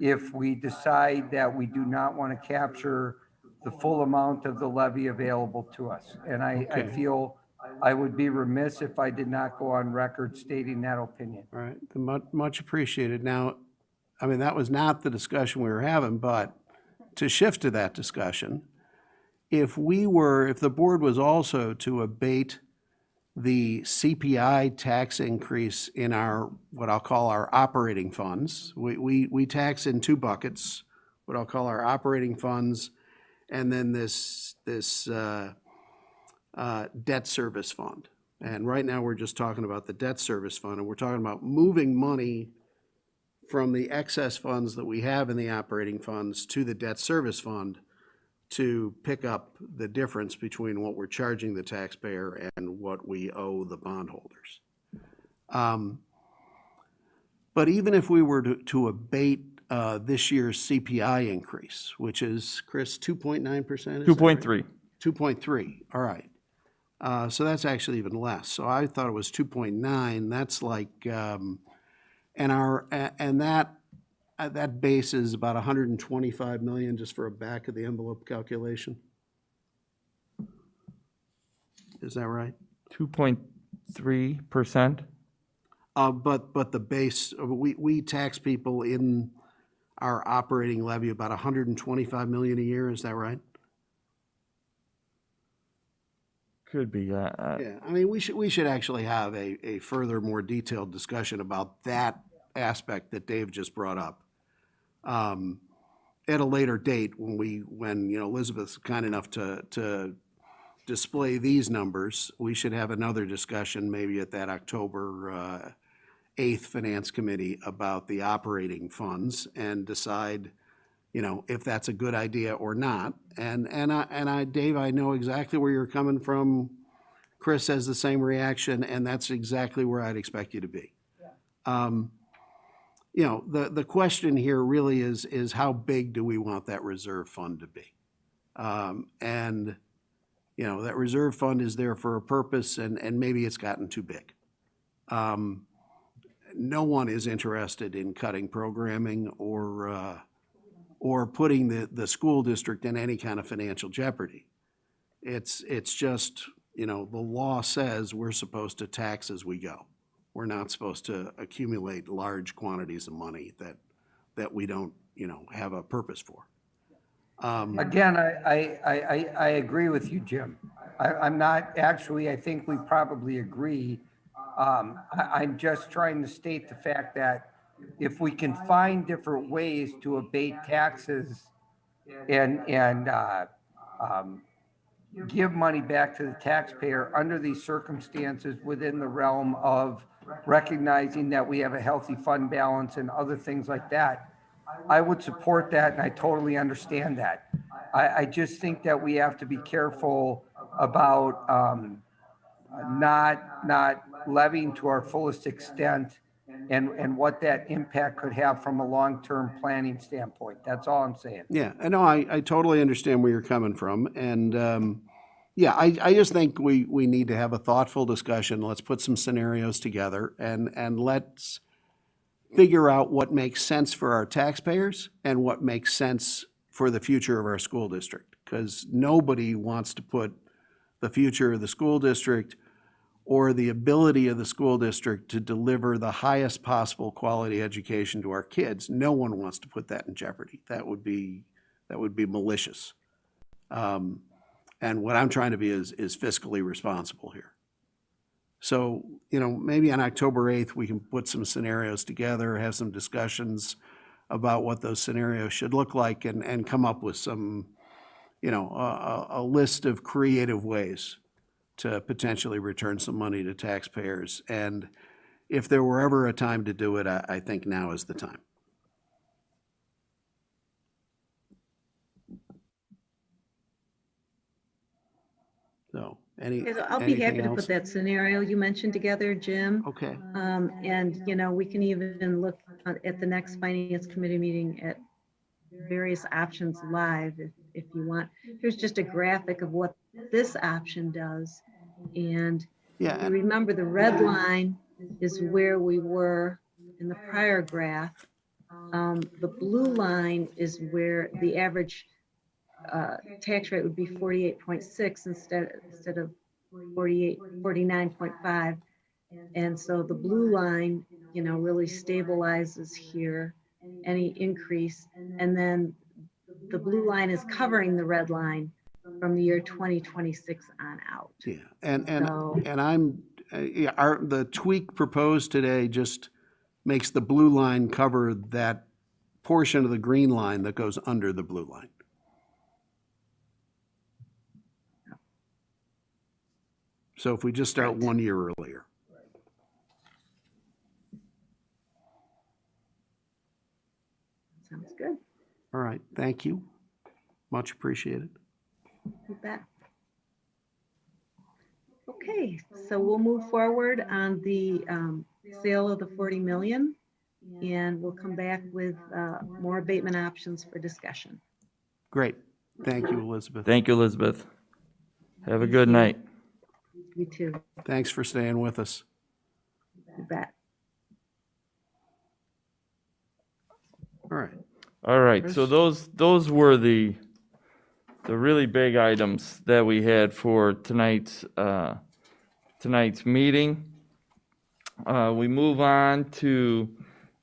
if we decide that we do not want to capture the full amount of the levy available to us. And I feel I would be remiss if I did not go on record stating that opinion. All right, much appreciated. Now, I mean, that was not the discussion we were having, but to shift to that discussion, if the board was also to abate the CPI tax increase in our, what I'll call our operating funds, we tax in two buckets, what I'll call our operating funds, and then this debt service fund. And right now, we're just talking about the debt service fund, and we're talking about moving money from the excess funds that we have in the operating funds to the debt service fund to pick up the difference between what we're charging the taxpayer and what we owe the bondholders. But even if we were to abate this year's CPI increase, which is, Chris, 2.9%? 2.3. 2.3, all right. So that's actually even less. So I thought it was 2.9. That's like, that base is about 125 million, just for a back of the envelope calculation. Is that right? 2.3%. But the base, we tax people in our operating levy about 125 million a year. Is that right? Could be, Yeah, I mean, we should actually have a further, more detailed discussion about that aspect that Dave just brought up at a later date when Elizabeth's kind enough to display these numbers. We should have another discussion maybe at that October 8th Finance Committee about the operating funds and decide, if that's a good idea or not. And Dave, I know exactly where you're coming from. Chris has the same reaction, and that's exactly where I'd expect you to be. The question here really is how big do we want that reserve fund to be? And that reserve fund is there for a purpose, and maybe it's gotten too big. No one is interested in cutting programming or putting the school district in any kind of financial jeopardy. It's just, the law says we're supposed to tax as we go. We're not supposed to accumulate large quantities of money that we don't, have a purpose for. Again, I agree with you, Jim. I'm not, actually, I think we probably agree. I'm just trying to state the fact that if we can find different ways to abate taxes and give money back to the taxpayer under these circumstances within the realm of recognizing that we have a healthy fund balance and other things like that, I would support that, and I totally understand that. I just think that we have to be careful about not levying to our fullest extent and what that impact could have from a long-term planning standpoint. That's all I'm saying. Yeah, I know, I totally understand where you're coming from, and, yeah, I just think we need to have a thoughtful discussion. Let's put some scenarios together and let's figure out what makes sense for our taxpayers and what makes sense for the future of our school district. Because nobody wants to put the future of the school district or the ability of the school district to deliver the highest possible quality education to our kids. No one wants to put that in jeopardy. That would be malicious. And what I'm trying to be is fiscally responsible here. So, maybe on October 8th, we can put some scenarios together, have some discussions about what those scenarios should look like and come up with some, a list of creative ways to potentially return some money to taxpayers. And if there were ever a time to do it, I think now is the time. So, I'll be happy anything to else? put that scenario you mentioned together, Jim. Okay, And, we can even look at the next Finance Committee meeting at various options live if you want. Here's just a graphic of what this option does. And yeah, you remember the red line is where we were in the prior graph. The blue line is where the average tax rate would be 48.6 instead of 49.5. And so the blue line, really stabilizes here, any increase. And then the blue line is covering the red line from the year 2026 on out. yeah, So- and I'm, the tweak proposed today just makes the blue line cover that portion of the green line that goes under the blue line. So if we just start 1 year earlier. Sounds good. All right, thank you. Much appreciated. You bet. Okay, so we'll move forward on the sale of the 40 million, and we'll come back with more abatement options for discussion. Great. Thank you, Elizabeth. Thank you, Elizabeth. Have a good night. You too. Thanks for staying with us. You bet. All right. All right, so those were the really big items that we had for tonight's meeting. We move on to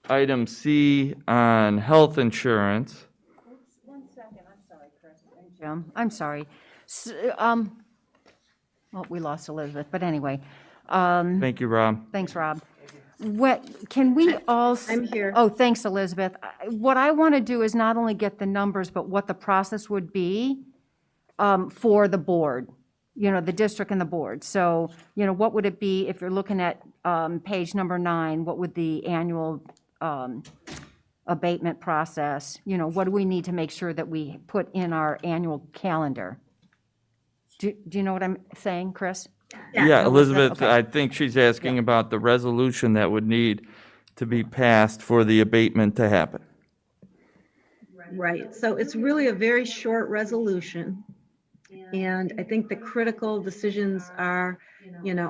item C on health insurance. 1 second, I'm sorry, Chris and Jim, I'm sorry. Well, we lost Elizabeth, but anyway. Thank you, Rob. Thanks, Rob. Can we all? I'm here. Oh, thanks, Elizabeth. What I want to do is not only get the numbers, but what the process would be for the board, the district and the board. So, what would it be if you're looking at page number 9, what would the annual abatement process, what do we need to make sure that we put in our annual calendar? Do you know what I'm saying, Chris? Yeah, Elizabeth, Okay. I think she's asking about the resolution that would need to be passed for the abatement to happen. Right, so it's really a very short resolution. And I think the critical decisions are,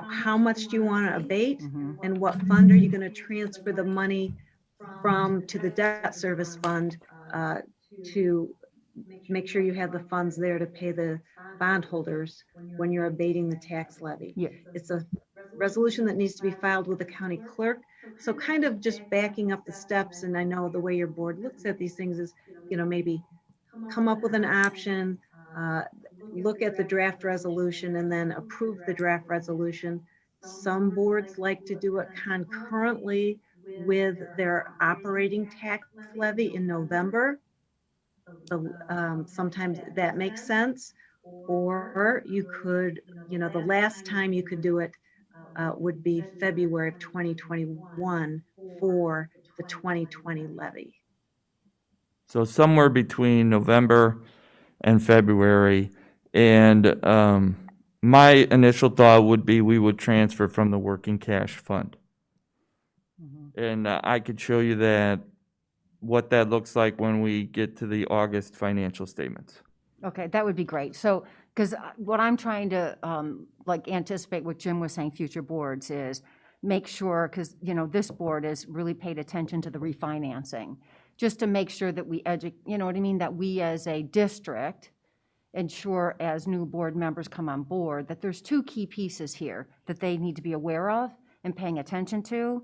how much do you want to abate? And what fund are you going to transfer the money from to the debt service fund to make sure you have the funds there to pay the bondholders when you're abating the tax levy. Yeah. It's a resolution that needs to be filed with the county clerk. So kind of just backing up the steps, and I know the way your board looks at these things is, maybe come up with an option, look at the draft resolution, and then approve the draft resolution. Some boards like to do it concurrently with their operating tax levy in November. Sometimes that makes sense. Or you could, the last time you could do it would be February of 2021 for the 2020 levy. So somewhere between November and February. And my initial thought would be we would transfer from the working cash fund. And I could show you that, what that looks like when we get to the August financial statements. Okay, that would be great. So, because what I'm trying to, like, anticipate what Jim was saying, future boards, is make sure, because, you know, this board has really paid attention to the refinancing, just to make sure that we you know what I mean, that we as a district ensure, as new board members come on board, that there's two key pieces here that they need to be aware of and paying attention to,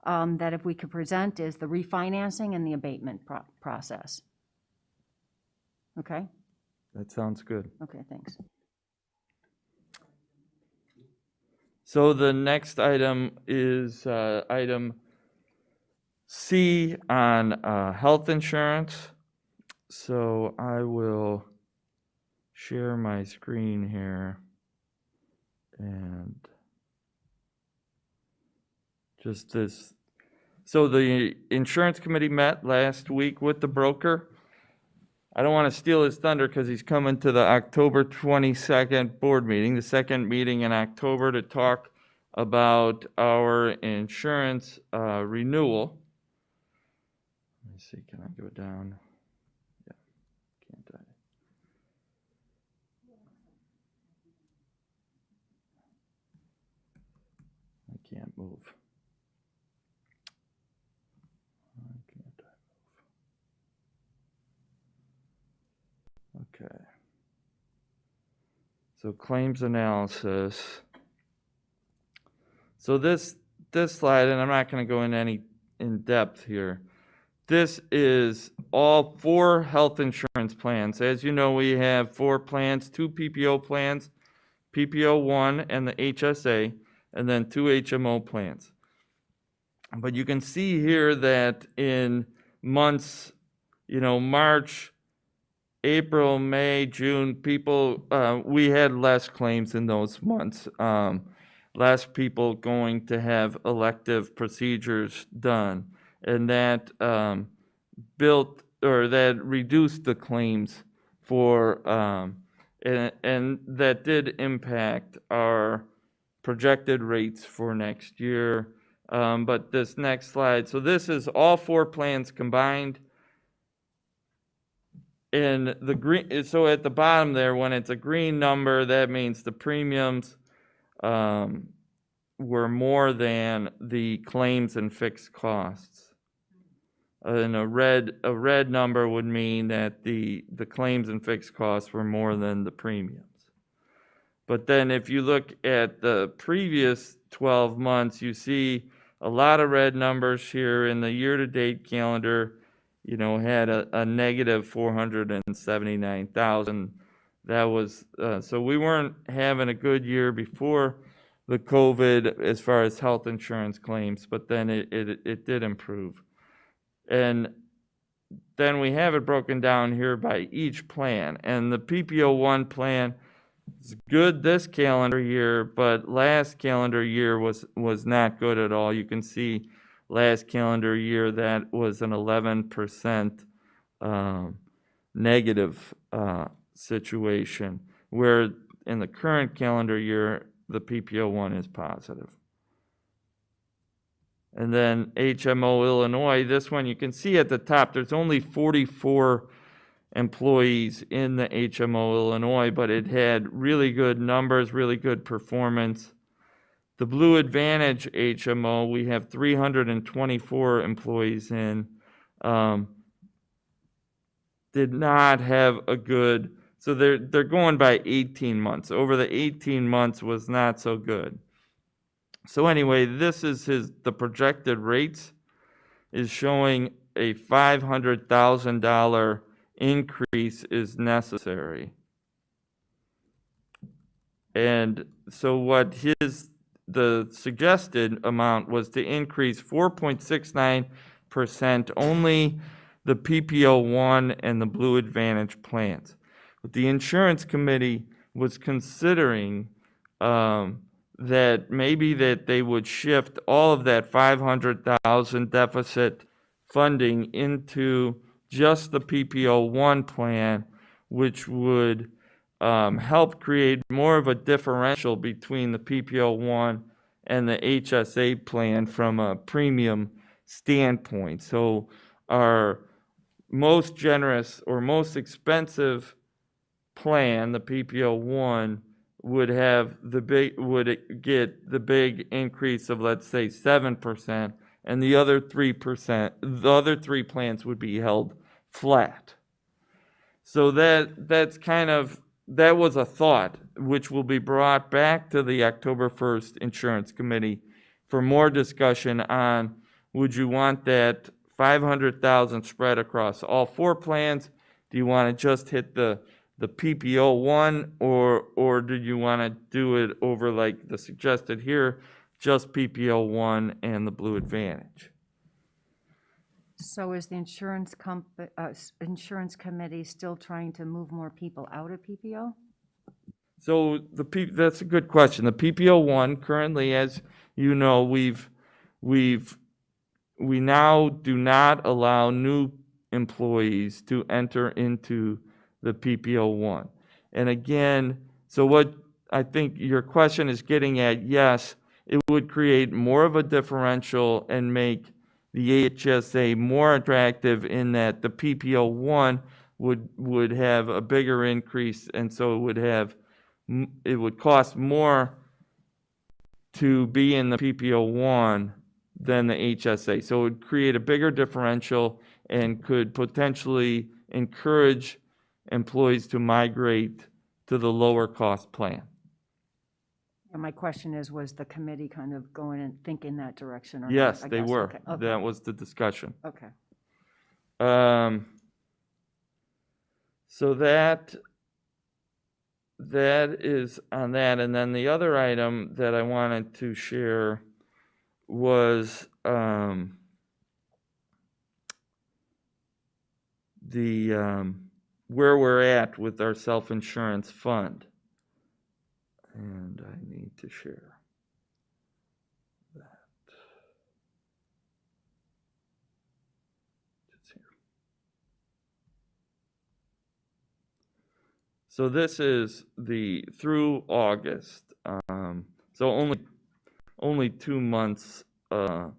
that if we could present, is the refinancing and the abatement process. Okay? That sounds good. Okay, thanks. So the next item is item C on health insurance. So I will share my screen here and just this. So the insurance committee met last week with the broker. I don't want to steal his thunder because he's coming to the October 22nd board meeting, the second meeting in October, to talk about our insurance renewal. Let me see, can I go down? Yeah, can't I? I can't move. Why can't I move? Okay. So claims analysis. So this slide, and I'm not going to go into any in depth here. This is all 4 health insurance plans. As you know, we have 4 plans, 2 PPO plans, PPO 1 and the HSA, and then 2 HMO plans. But you can see here that in months, you know, March, April, May, June, we had less claims in those months. Less people going to have elective procedures done. And that that reduced the claims for, and that did impact our projected rates for next year. But this next slide, so this is all 4 plans combined. And the green, so at the bottom there, when it's a green number, that means the premiums were more than the claims and fixed costs. And a red number would mean that the claims and fixed costs were more than the premiums. But then if you look at the previous 12 months, you see a lot of red numbers here. In the year-to-date calendar, you know, had a negative 479,000. That was, so we weren't having a good year before the COVID as far as health insurance claims, but then it did improve. And then we have it broken down here by each plan. And the PPO 1 plan is good this calendar year, but last calendar year was not good at all. You can see last calendar year that was an 11% negative situation, where in the current calendar year, the PPO 1 is positive. And then HMO Illinois, this one you can see at the top, there's only 44 employees in the HMO Illinois, but it had really good numbers, really good performance. The Blue Advantage HMO, we have 324 employees in, did not have a good, so they're going by 18 months. Over the 18 months was not so good. So anyway, this is the projected rates is showing a $500,000 increase is necessary. And so what the suggested amount was to increase 4.69% only the PPO 1 and the Blue Advantage plans. But the insurance committee was considering that maybe that they would shift all of that 500,000 deficit funding into just the PPO1 plan, which would help create more of a differential between the PPO1 and the HSA plan from a premium standpoint. So our most generous or most expensive plan, the PPO1, would get the big increase of, let's say, 7%, and the other 3%, the other three plans would be held flat. So that was a thought, which will be brought back to the October 1st Insurance Committee for more discussion on, would you want that 500,000 spread across all four plans? Do you want to just hit the PPO one, or do you want to do it over like the suggested here, just PPO one and the Blue Advantage? So is the insurance committee still trying to move more people out of PPO? So that's a good question. The PPO one currently, as you know, we now do not allow new employees to enter into the PPO one. And again, so what I think your question is getting at, yes, it would create more of a differential and make the HSA more attractive in that the PPO one would have a bigger increase, and so it would cost more to be in the PPO one than the HSA. So it would create a bigger differential and could potentially encourage employees to migrate to the lower cost plan. And my question is, was the committee kind of going and thinking that direction or not? Yes, I they guess. were. Okay, okay, That was the discussion. okay. So that is on that. And then the other item that I wanted to share was where we're at with our self-insurance fund. And I need to share that. It's here. So this is through August. So only 2 months of.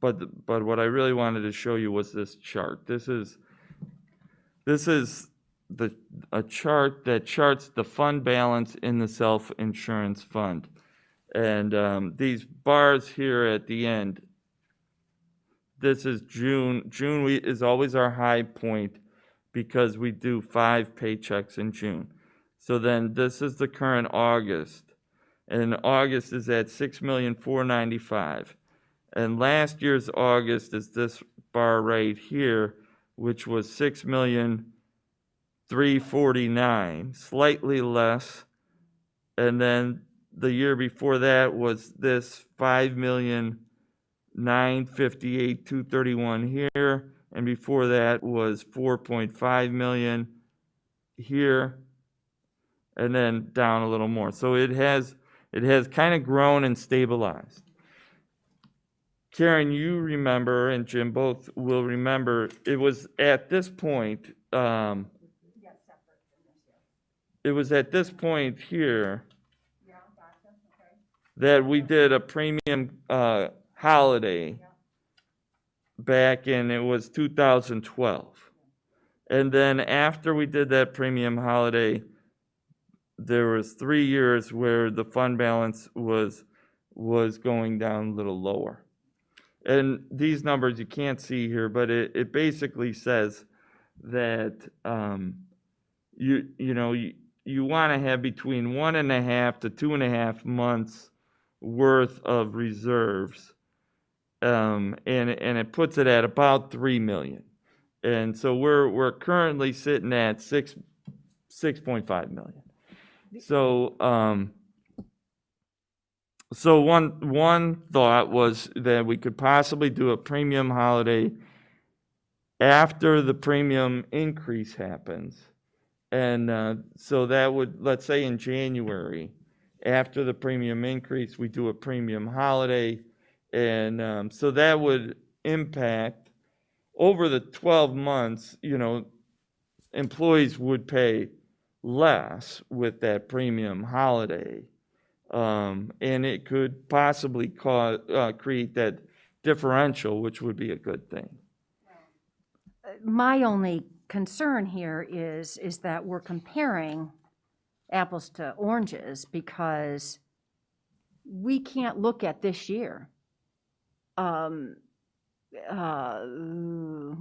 But what I really wanted to show you was this chart. This is a chart that charts the fund balance in the self-insurance fund. And these bars here at the end, this is June. June is always our high point because we do 5 paychecks in June. So then this is the current August. And August is at $6,495,000. And last year's August is this bar right here, which was $6,349,000, slightly less. And then the year before that was this $5,958,231 here, and before that was $4.5 million here, and then down a little more. So it has kind of grown and stabilized. Karen, you remember, and Jim both will remember, it was at this point, it was at this point here that we did a premium holiday back in, it was 2012. And then after we did that premium holiday, there was 3 years where the fund balance was going down a little lower. And these numbers you can't see here, but it basically says that you want to have between 1.5 to 2.5 months worth of reserves, and it puts it at about $3 million. And so we're currently sitting at $6.5 million. So one thought was that we could possibly do a premium holiday after the premium increase happens. And so that would, let's say in January, after the premium increase, we do a premium holiday. And so that would impact, over the 12 months, employees would pay less with that premium holiday. And it could possibly create that differential, which would be a good thing. My only concern here is that we're comparing apples to oranges, because we can't look at this year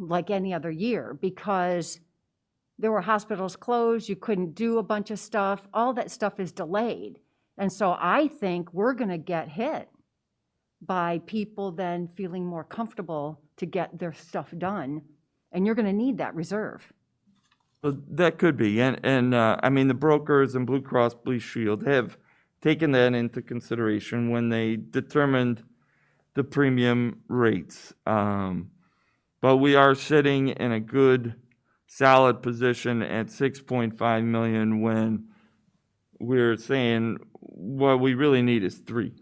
like any other year, because there were hospitals closed, you couldn't do a bunch of stuff, all that stuff is delayed. And so I think we're going to get hit by people then feeling more comfortable to get their stuff done, and you're going to need that reserve. Well, that could be, and I mean, the brokers and Blue Cross Blue Shield have taken that into consideration when they determined the premium rates. But we are sitting in a good, solid position at 6.5 million when we're saying what we really need is 3.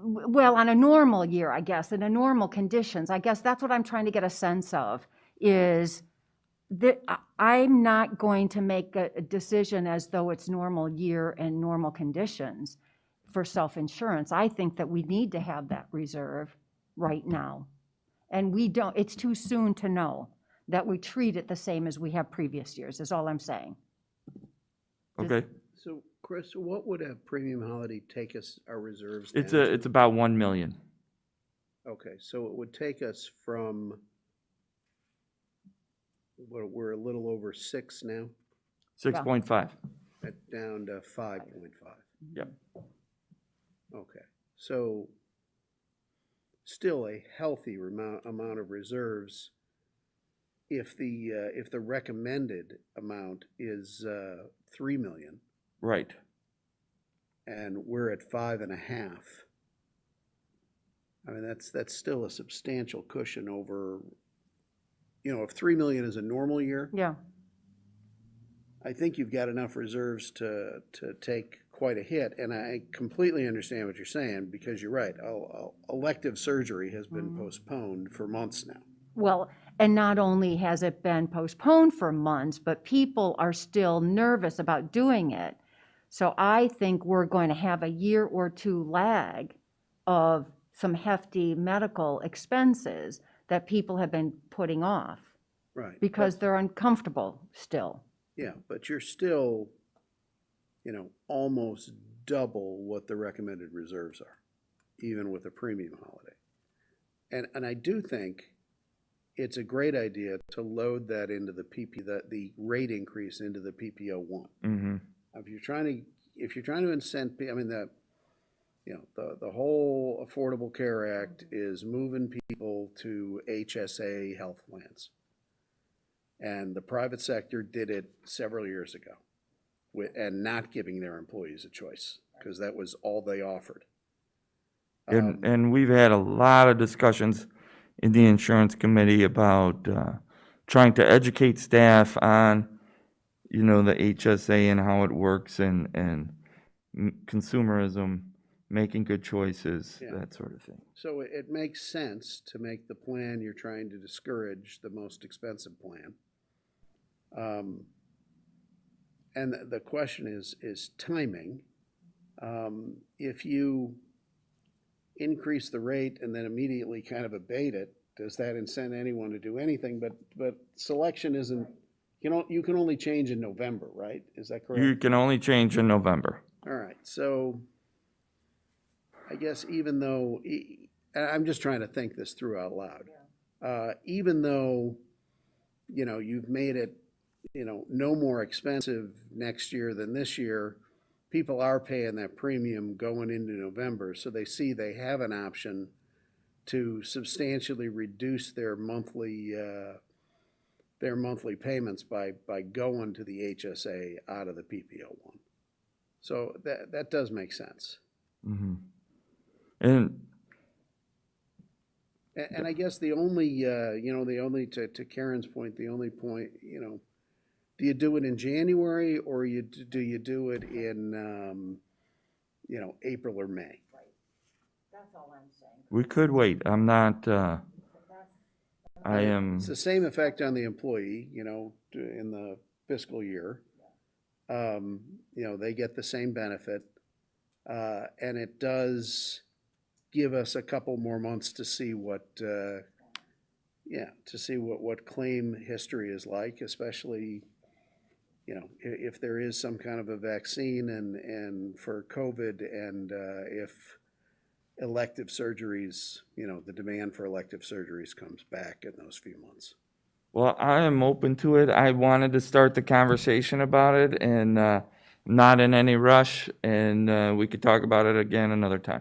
Well, on a normal year, I guess, in a normal conditions, I guess that's what I'm trying to get a sense of, is that I'm not going to make a decision as though it's normal year and normal conditions for self-insurance. I think that we need to have that reserve right now. And we don't, it's too soon to know that we treat it the same as we have previous years, is all I'm saying. Okay? So Chris, what would a premium holiday take us, our reserves It's down to? it's about 1 million. Okay, so it would take us from, we're a little over 6 now, 6.5. down to 5.5. Yep. Okay, so still a healthy amount of reserves if the recommended amount is 3 million Right. and we're at 5.5. I mean, that's still a substantial cushion over, if 3 million is a normal year, Yeah. I think you've got enough reserves to take quite a hit. And I completely understand what you're saying, because you're right. Elective surgery has been postponed for months now. Well, and not only has it been postponed for months, but people are still nervous about doing it. So I think we're going to have a year or two lag of some hefty medical expenses that people have been putting off Right. because they're uncomfortable still. Yeah, but you're still, almost double what the recommended reserves are, even with a premium holiday. And I do think it's a great idea to load that into the the rate increase into the PPO1. Mm-hmm. If you're trying to incent, I mean, the whole Affordable Care Act is moving people to HSA health plans. And the private sector did it several years ago, and not giving their employees a choice, because that was all they offered. And we've had a lot of discussions in the insurance committee about trying to educate staff on, the HSA and how it works, and consumerism, making good choices, Yeah. that sort of thing. So it makes sense to make the plan you're trying to discourage the most expensive plan. And the question is timing. If you increase the rate and then immediately kind of abate it, does that incent anyone to do anything? But selection isn't, you can only change in November, right? Is that correct? You can only change in November. All right, so I guess even though, I'm just trying to think this through out loud. Even though, you've made it, no more expensive next year than this year, people are paying that premium going into November, so they see they have an option to substantially reduce their monthly payments by going to the HSA out of the PPO1. So that does make sense. Mm-hmm. And I guess the only, to Karen's point, the only point, do you do it in January, or do you do it in April or May. That's all I'm saying. We could wait. I'm not, I am, It's the same effect on the employee, in the fiscal year. They get the same benefit. And it does give us a couple more months to see what claim history is like, especially, if there is some kind of a vaccine and for COVID, and if elective surgeries, the demand for elective surgeries comes back in those few months. well, I am open to it. I wanted to start the conversation about it and not in any rush, and we could talk about it again another time.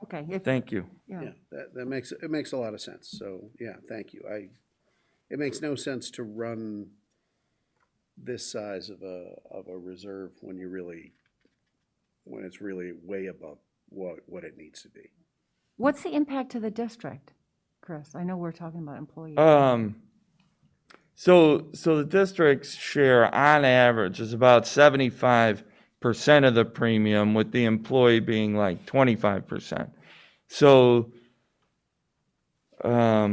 Okay, Thank you. Yeah, that makes a lot of sense. So, yeah, thank you. It makes no sense to run this size of a reserve when it's really way above what it needs to be. what's the impact to the district, Chris? I know we're talking about employees. So the district's share on average is about 75% of the premium, with the employee being like 25%. So, let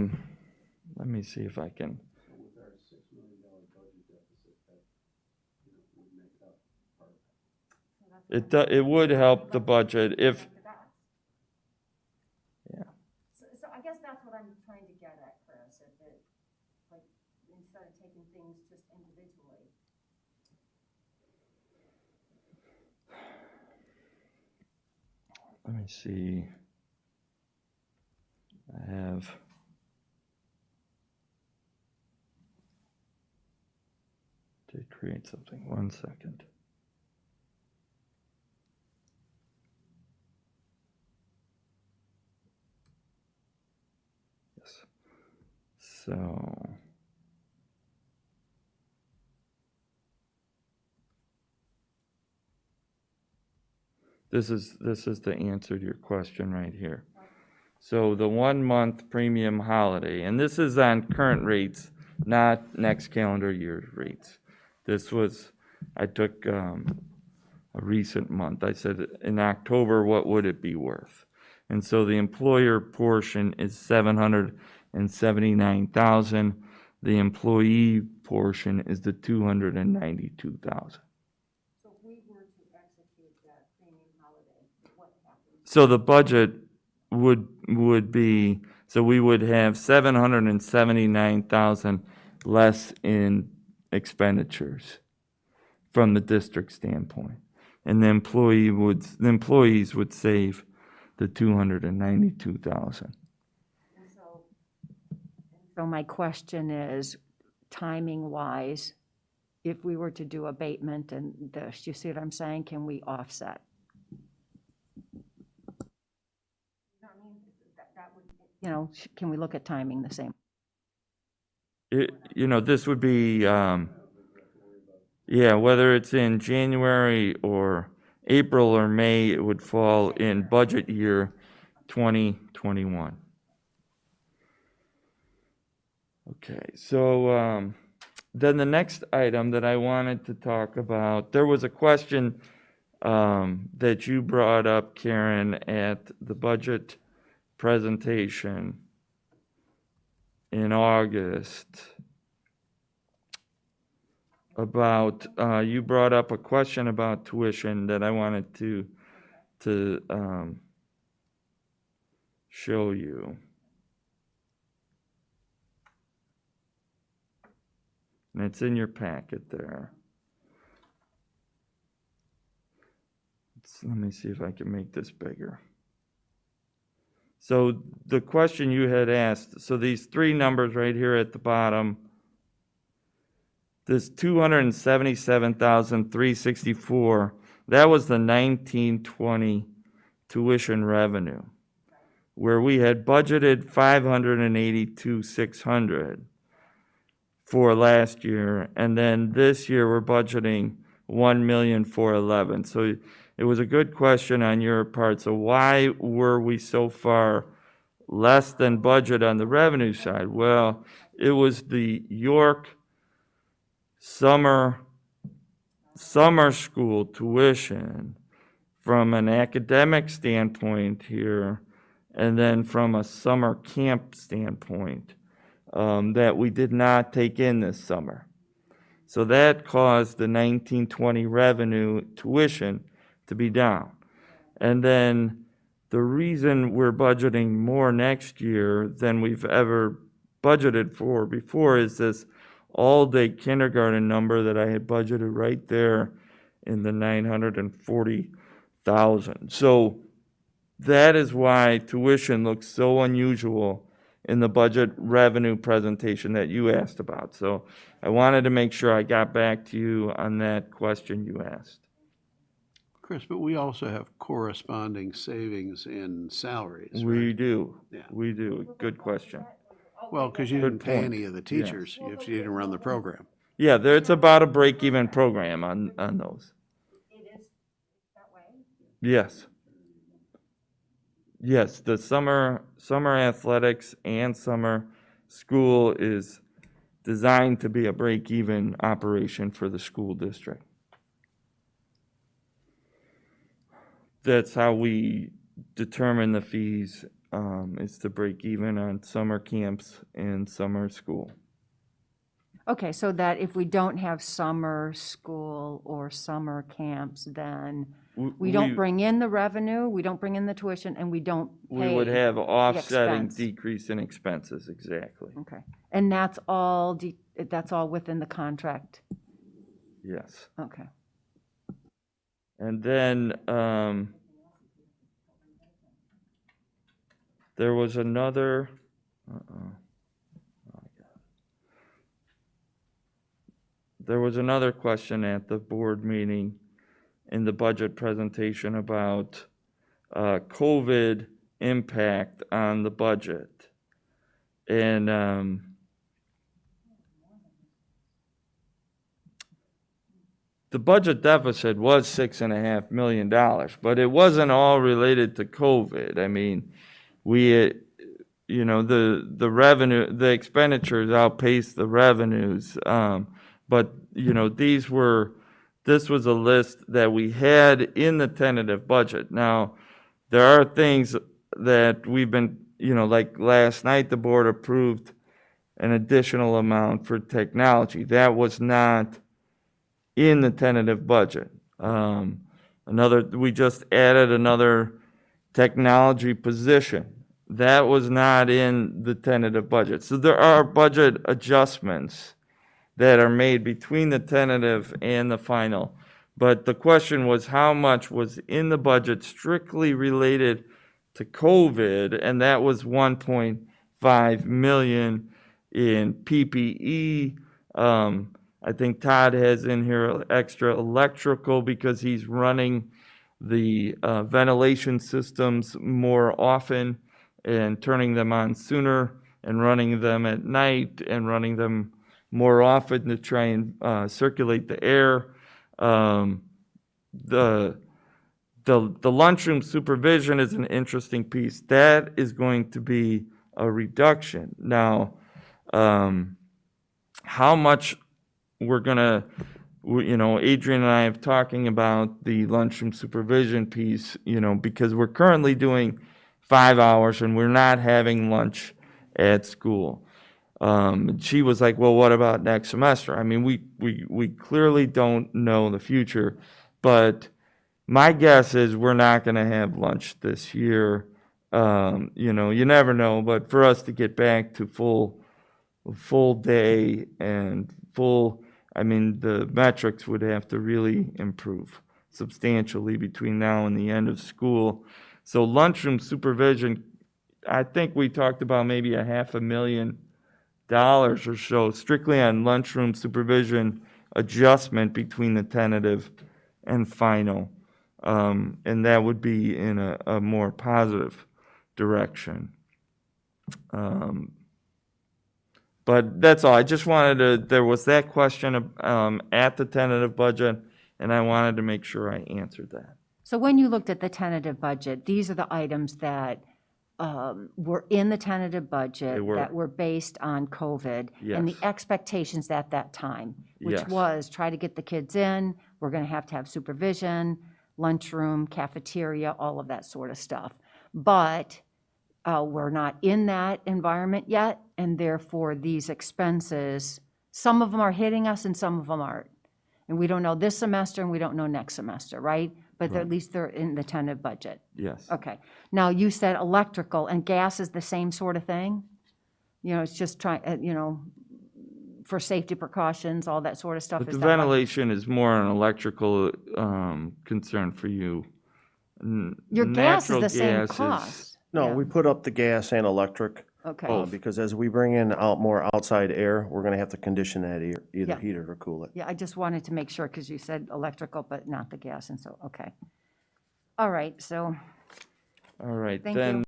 me see if I can. It would help the budget if, yeah. So I guess that's what I'm trying to get at, Chris, if it, like, instead of taking things just individually. Let me see. I have. To create something, 1 second. Yes. So. This is the answer to your question right here. So the 1 month premium holiday, and this is on current rates, not next calendar year rates. This was, I took a recent month. I said, in October, what would it be worth? And so the employer portion is 779,000. The employee portion is the 292,000. So if we were to execute that premium holiday, what happens? So the budget would be, so we would have 779,000 less in expenditures from the district standpoint. And the employees would save the 292,000. So my question is, timing-wise, if we were to do abatement and this, you see what I'm saying? Can we offset? Can we look at timing the same? This would be, whether it's in January or April or May, it would fall in budget year 2021. Okay, so then the next item that I wanted to talk about, there was a question that you brought up, Karen, at the budget presentation in August about, you brought up a question about tuition that I wanted to show you. And it's in your packet there. Let me see if I can make this bigger. So the question you had asked, so these three numbers right here at the bottom, this 277,364, that was the 1920 tuition revenue, where we had budgeted 582,600 for last year, and then this year we're budgeting 1,411,000. So it was a good question on your part. So why were we so far less than budget on the revenue side? Well, it was the York summer school tuition from an academic standpoint here, and then from a summer camp standpoint, that we did not take in this summer. So that caused the 1920 revenue tuition to be down. And then the reason we're budgeting more next year than we've ever budgeted for before is this all-day kindergarten number that I had budgeted right there in the 940,000. So that is why tuition looks so unusual in the budget revenue presentation that you asked about. So I wanted to make sure I got back to you on that question you asked. Chris, but we also have corresponding savings in salaries, We right? do. Yeah. We do. Good question. Well, because you Good didn't pay point. any of the teachers if you didn't run the program. Yeah, there, it's about a break-even program on those. It is that way? Yes. Yes, the summer athletics and summer school is designed to be a break-even operation for the school district. That's how we determine the fees, is to break even on summer camps and summer school. Okay, so that if we don't have summer school or summer camps, then we don't bring in the revenue, we don't bring in the tuition, and we don't pay. We would have offsetting expense. decrease in expenses, exactly. Okay, and that's all, that's all within the contract? Yes. Okay. And then, there was another, there was another question at the board meeting in the budget presentation about COVID impact on the budget. And the budget deficit was $6.5 million, but it wasn't all related to COVID. I mean, we, you know, the revenue, the expenditures outpaced the revenues. But, you know, this was a list that we had in the tentative budget. Now, there are things that we've been, you know, like last night, the board approved an additional amount for technology. That was not in the tentative budget. We just added another technology position. That was not in the tentative budget. So there are budget adjustments that are made between the tentative and the final. But the question was how much was in the budget strictly related to COVID, and that was 1.5 million in PPE. I think Todd has in here extra electrical because he's running the ventilation systems more often and turning them on sooner and running them at night and running them more often to try and circulate the air. The lunchroom supervision is an interesting piece. That is going to be a reduction. Now, how much we're gonna, you know, Adrian and I have talking about the lunchroom supervision piece, you know, because we're currently doing 5 hours and we're not having lunch at school. She was like, well, what about next semester? I mean, we clearly don't know the future, but my guess is we're not going to have lunch this year. You know, you never know, but for us to get back to full day and full, I mean, the metrics would have to really improve substantially between now and the end of school. So lunchroom supervision, I think we talked about maybe $500,000 or so strictly on lunchroom supervision adjustment between the tentative and final. And that would be in a more positive direction. But that's all. I just wanted to, there was that question at the tentative budget, and I wanted to make sure I answered that. So when you looked at the tentative budget, these are the items that were in the tentative budget They were. that were based on COVID and the Yes. expectations at that time, which Yes. was try to get the kids in, we're going to have supervision, lunchroom, cafeteria, all of that sort of stuff. But we're not in that environment yet, and therefore these expenses, some of them are hitting us and some of them aren't. And we don't know this semester and we don't know next semester, right? But at least they're in the tentative budget. Yes. Okay. Now, you said electrical and gas is the same sort of thing? You know, it's just trying, you know, for safety precautions, all that sort of stuff? But Is the that why- ventilation is more an electrical concern for you. Your gas is Natural the same gas is- cost. No, Yeah. we put up the gas and electric, Okay. because as we bring in more outside air, we're gonna have to condition that air, either Yeah. heat it or cool it. Yeah, I just wanted to make sure, because you said electrical, but not the gas, and so, okay. All right, so, All right, Thank then,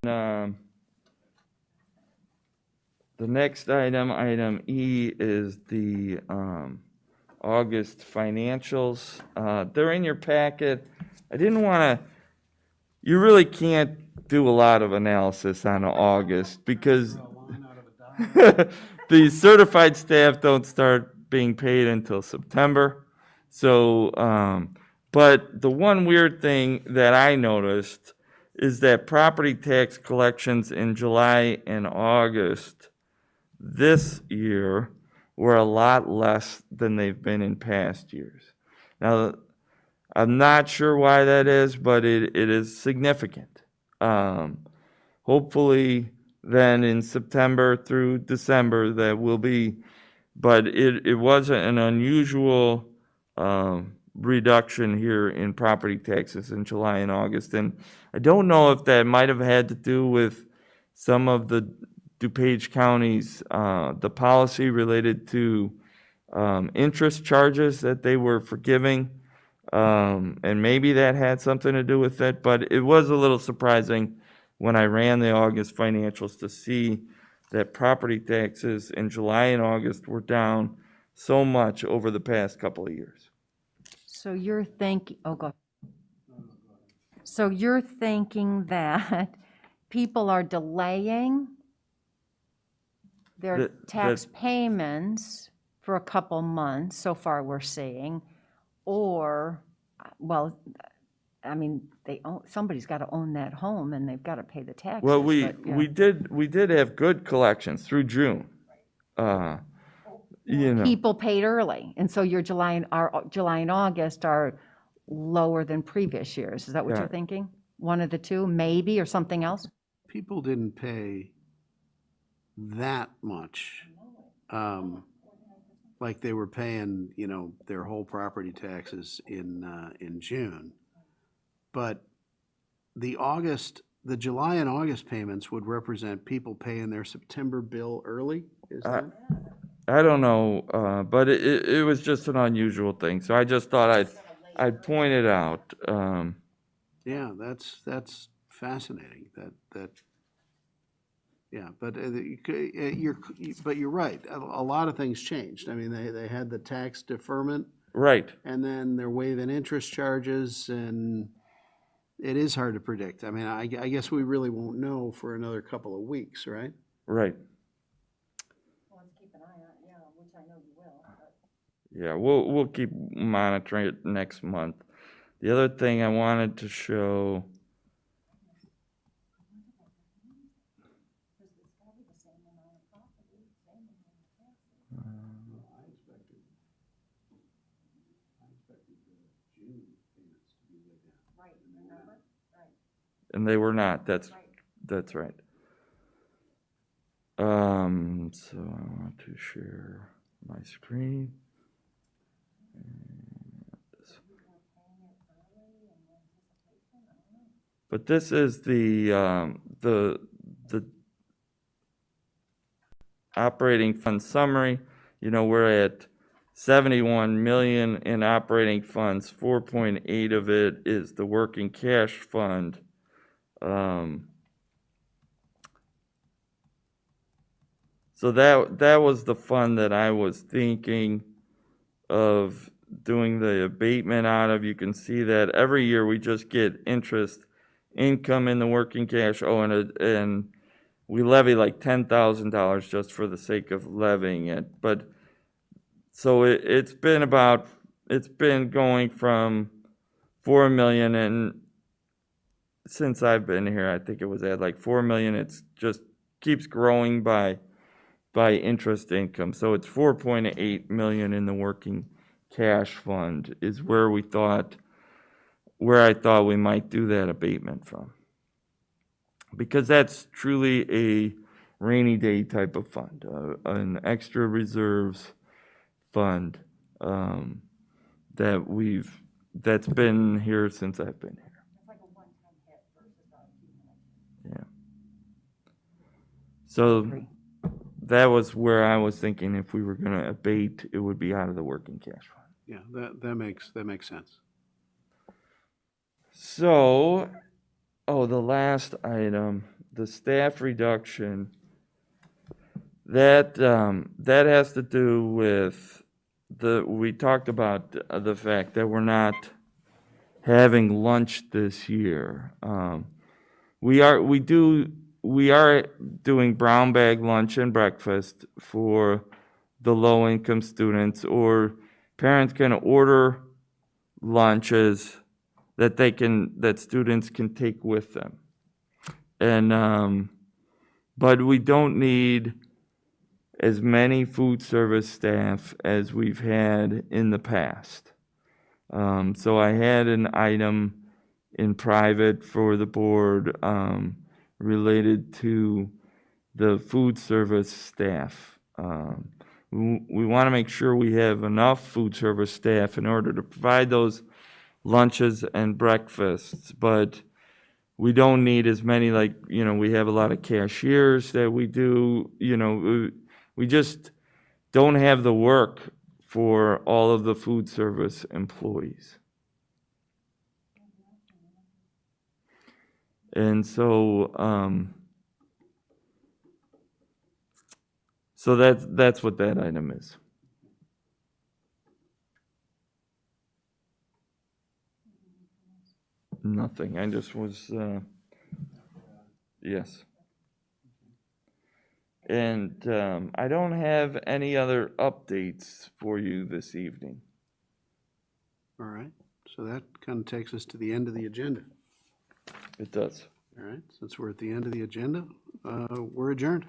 the next item, item E, is the August financials. They're in your packet. I didn't want to, you really can't do a lot of analysis on August because the certified staff don't start being paid until September. So, but the one weird thing that I noticed is that property tax collections in July and August this year were a lot less than they've been in past years. Now, I'm not sure why that is, but it is significant. Hopefully, then in September through December, that will be, but it was an unusual reduction here in property taxes in July and August. And I don't know if that might have had to do with some of the DuPage County's, the policy related to interest charges that they were forgiving. And maybe that had something to do with it, but it was a little surprising when I ran the August financials to see that property taxes in July and August were down so much over the past couple of years. so you're thinking, oh, go. So you're thinking that people are delaying their tax payments for a couple months, so far we're seeing, or, well, I mean, somebody's got to own that home and they've got to pay the taxes. Well, but, yeah. we did have good collections through June. You know, People paid early, and so your July and August are lower than previous years. Is that what Yeah. you're thinking? One of the two, maybe, or something else? People didn't pay that much, like they were paying, you know, their whole property taxes in June. But the July and August payments would represent people paying their September bill early, is that? I don't know, but it was just an unusual thing, so I just thought I'd point it out. Yeah, that's fascinating, that, yeah, but you're right, a lot of things changed. I mean, they had the tax deferment, Right. and then they're waiving interest charges, and it is hard to predict. I mean, I guess we really won't know for another couple of weeks, right? Right. Let's keep an eye on, yeah, which I know you will. Yeah, we'll keep monitoring it next month. The other thing I wanted to show. And they were not, that's right. So I want to share my screen. But this is the operating fund summary. You know, we're at 71 million in operating funds. 4.8 of it is the working cash fund. So that was the fund that I was thinking of doing the abatement out of. You can see that every year we just get interest income in the working cash. Oh, and we levy like $10,000 just for the sake of levying it. But so it's been going from 4 million, and since I've been here, I think it was at like 4 million. It's just keeps growing by interest income. So it's 4.8 million in the working cash fund is where I thought we might do that abatement from. Because that's truly a rainy day type of fund, an extra reserves fund that's been here since I've been here. Yeah. So that was where I was thinking if we were going to abate, it would be out of the working cash fund. Yeah, that makes sense. So, the last item, the staff reduction, that has to do with we talked about the fact that we're not having lunch this year. We are doing brown bag lunch and breakfast for the low income students, or parents can order lunches that students can take with them. And but we don't need as many food service staff as we've had in the past. So I had an item in private for the board related to the food service staff. We want to make sure we have enough food service staff in order to provide those lunches and breakfasts, but we don't need as many, like, we have a lot of cashiers that we do, we just don't have the work for all of the food service employees. And so that's what that item is. Nothing. I just was, yes. And I don't have any other updates for you this evening. All right, so that kind of takes us to the end of the agenda. It does. All right, since we're at the end of the agenda, we're adjourned.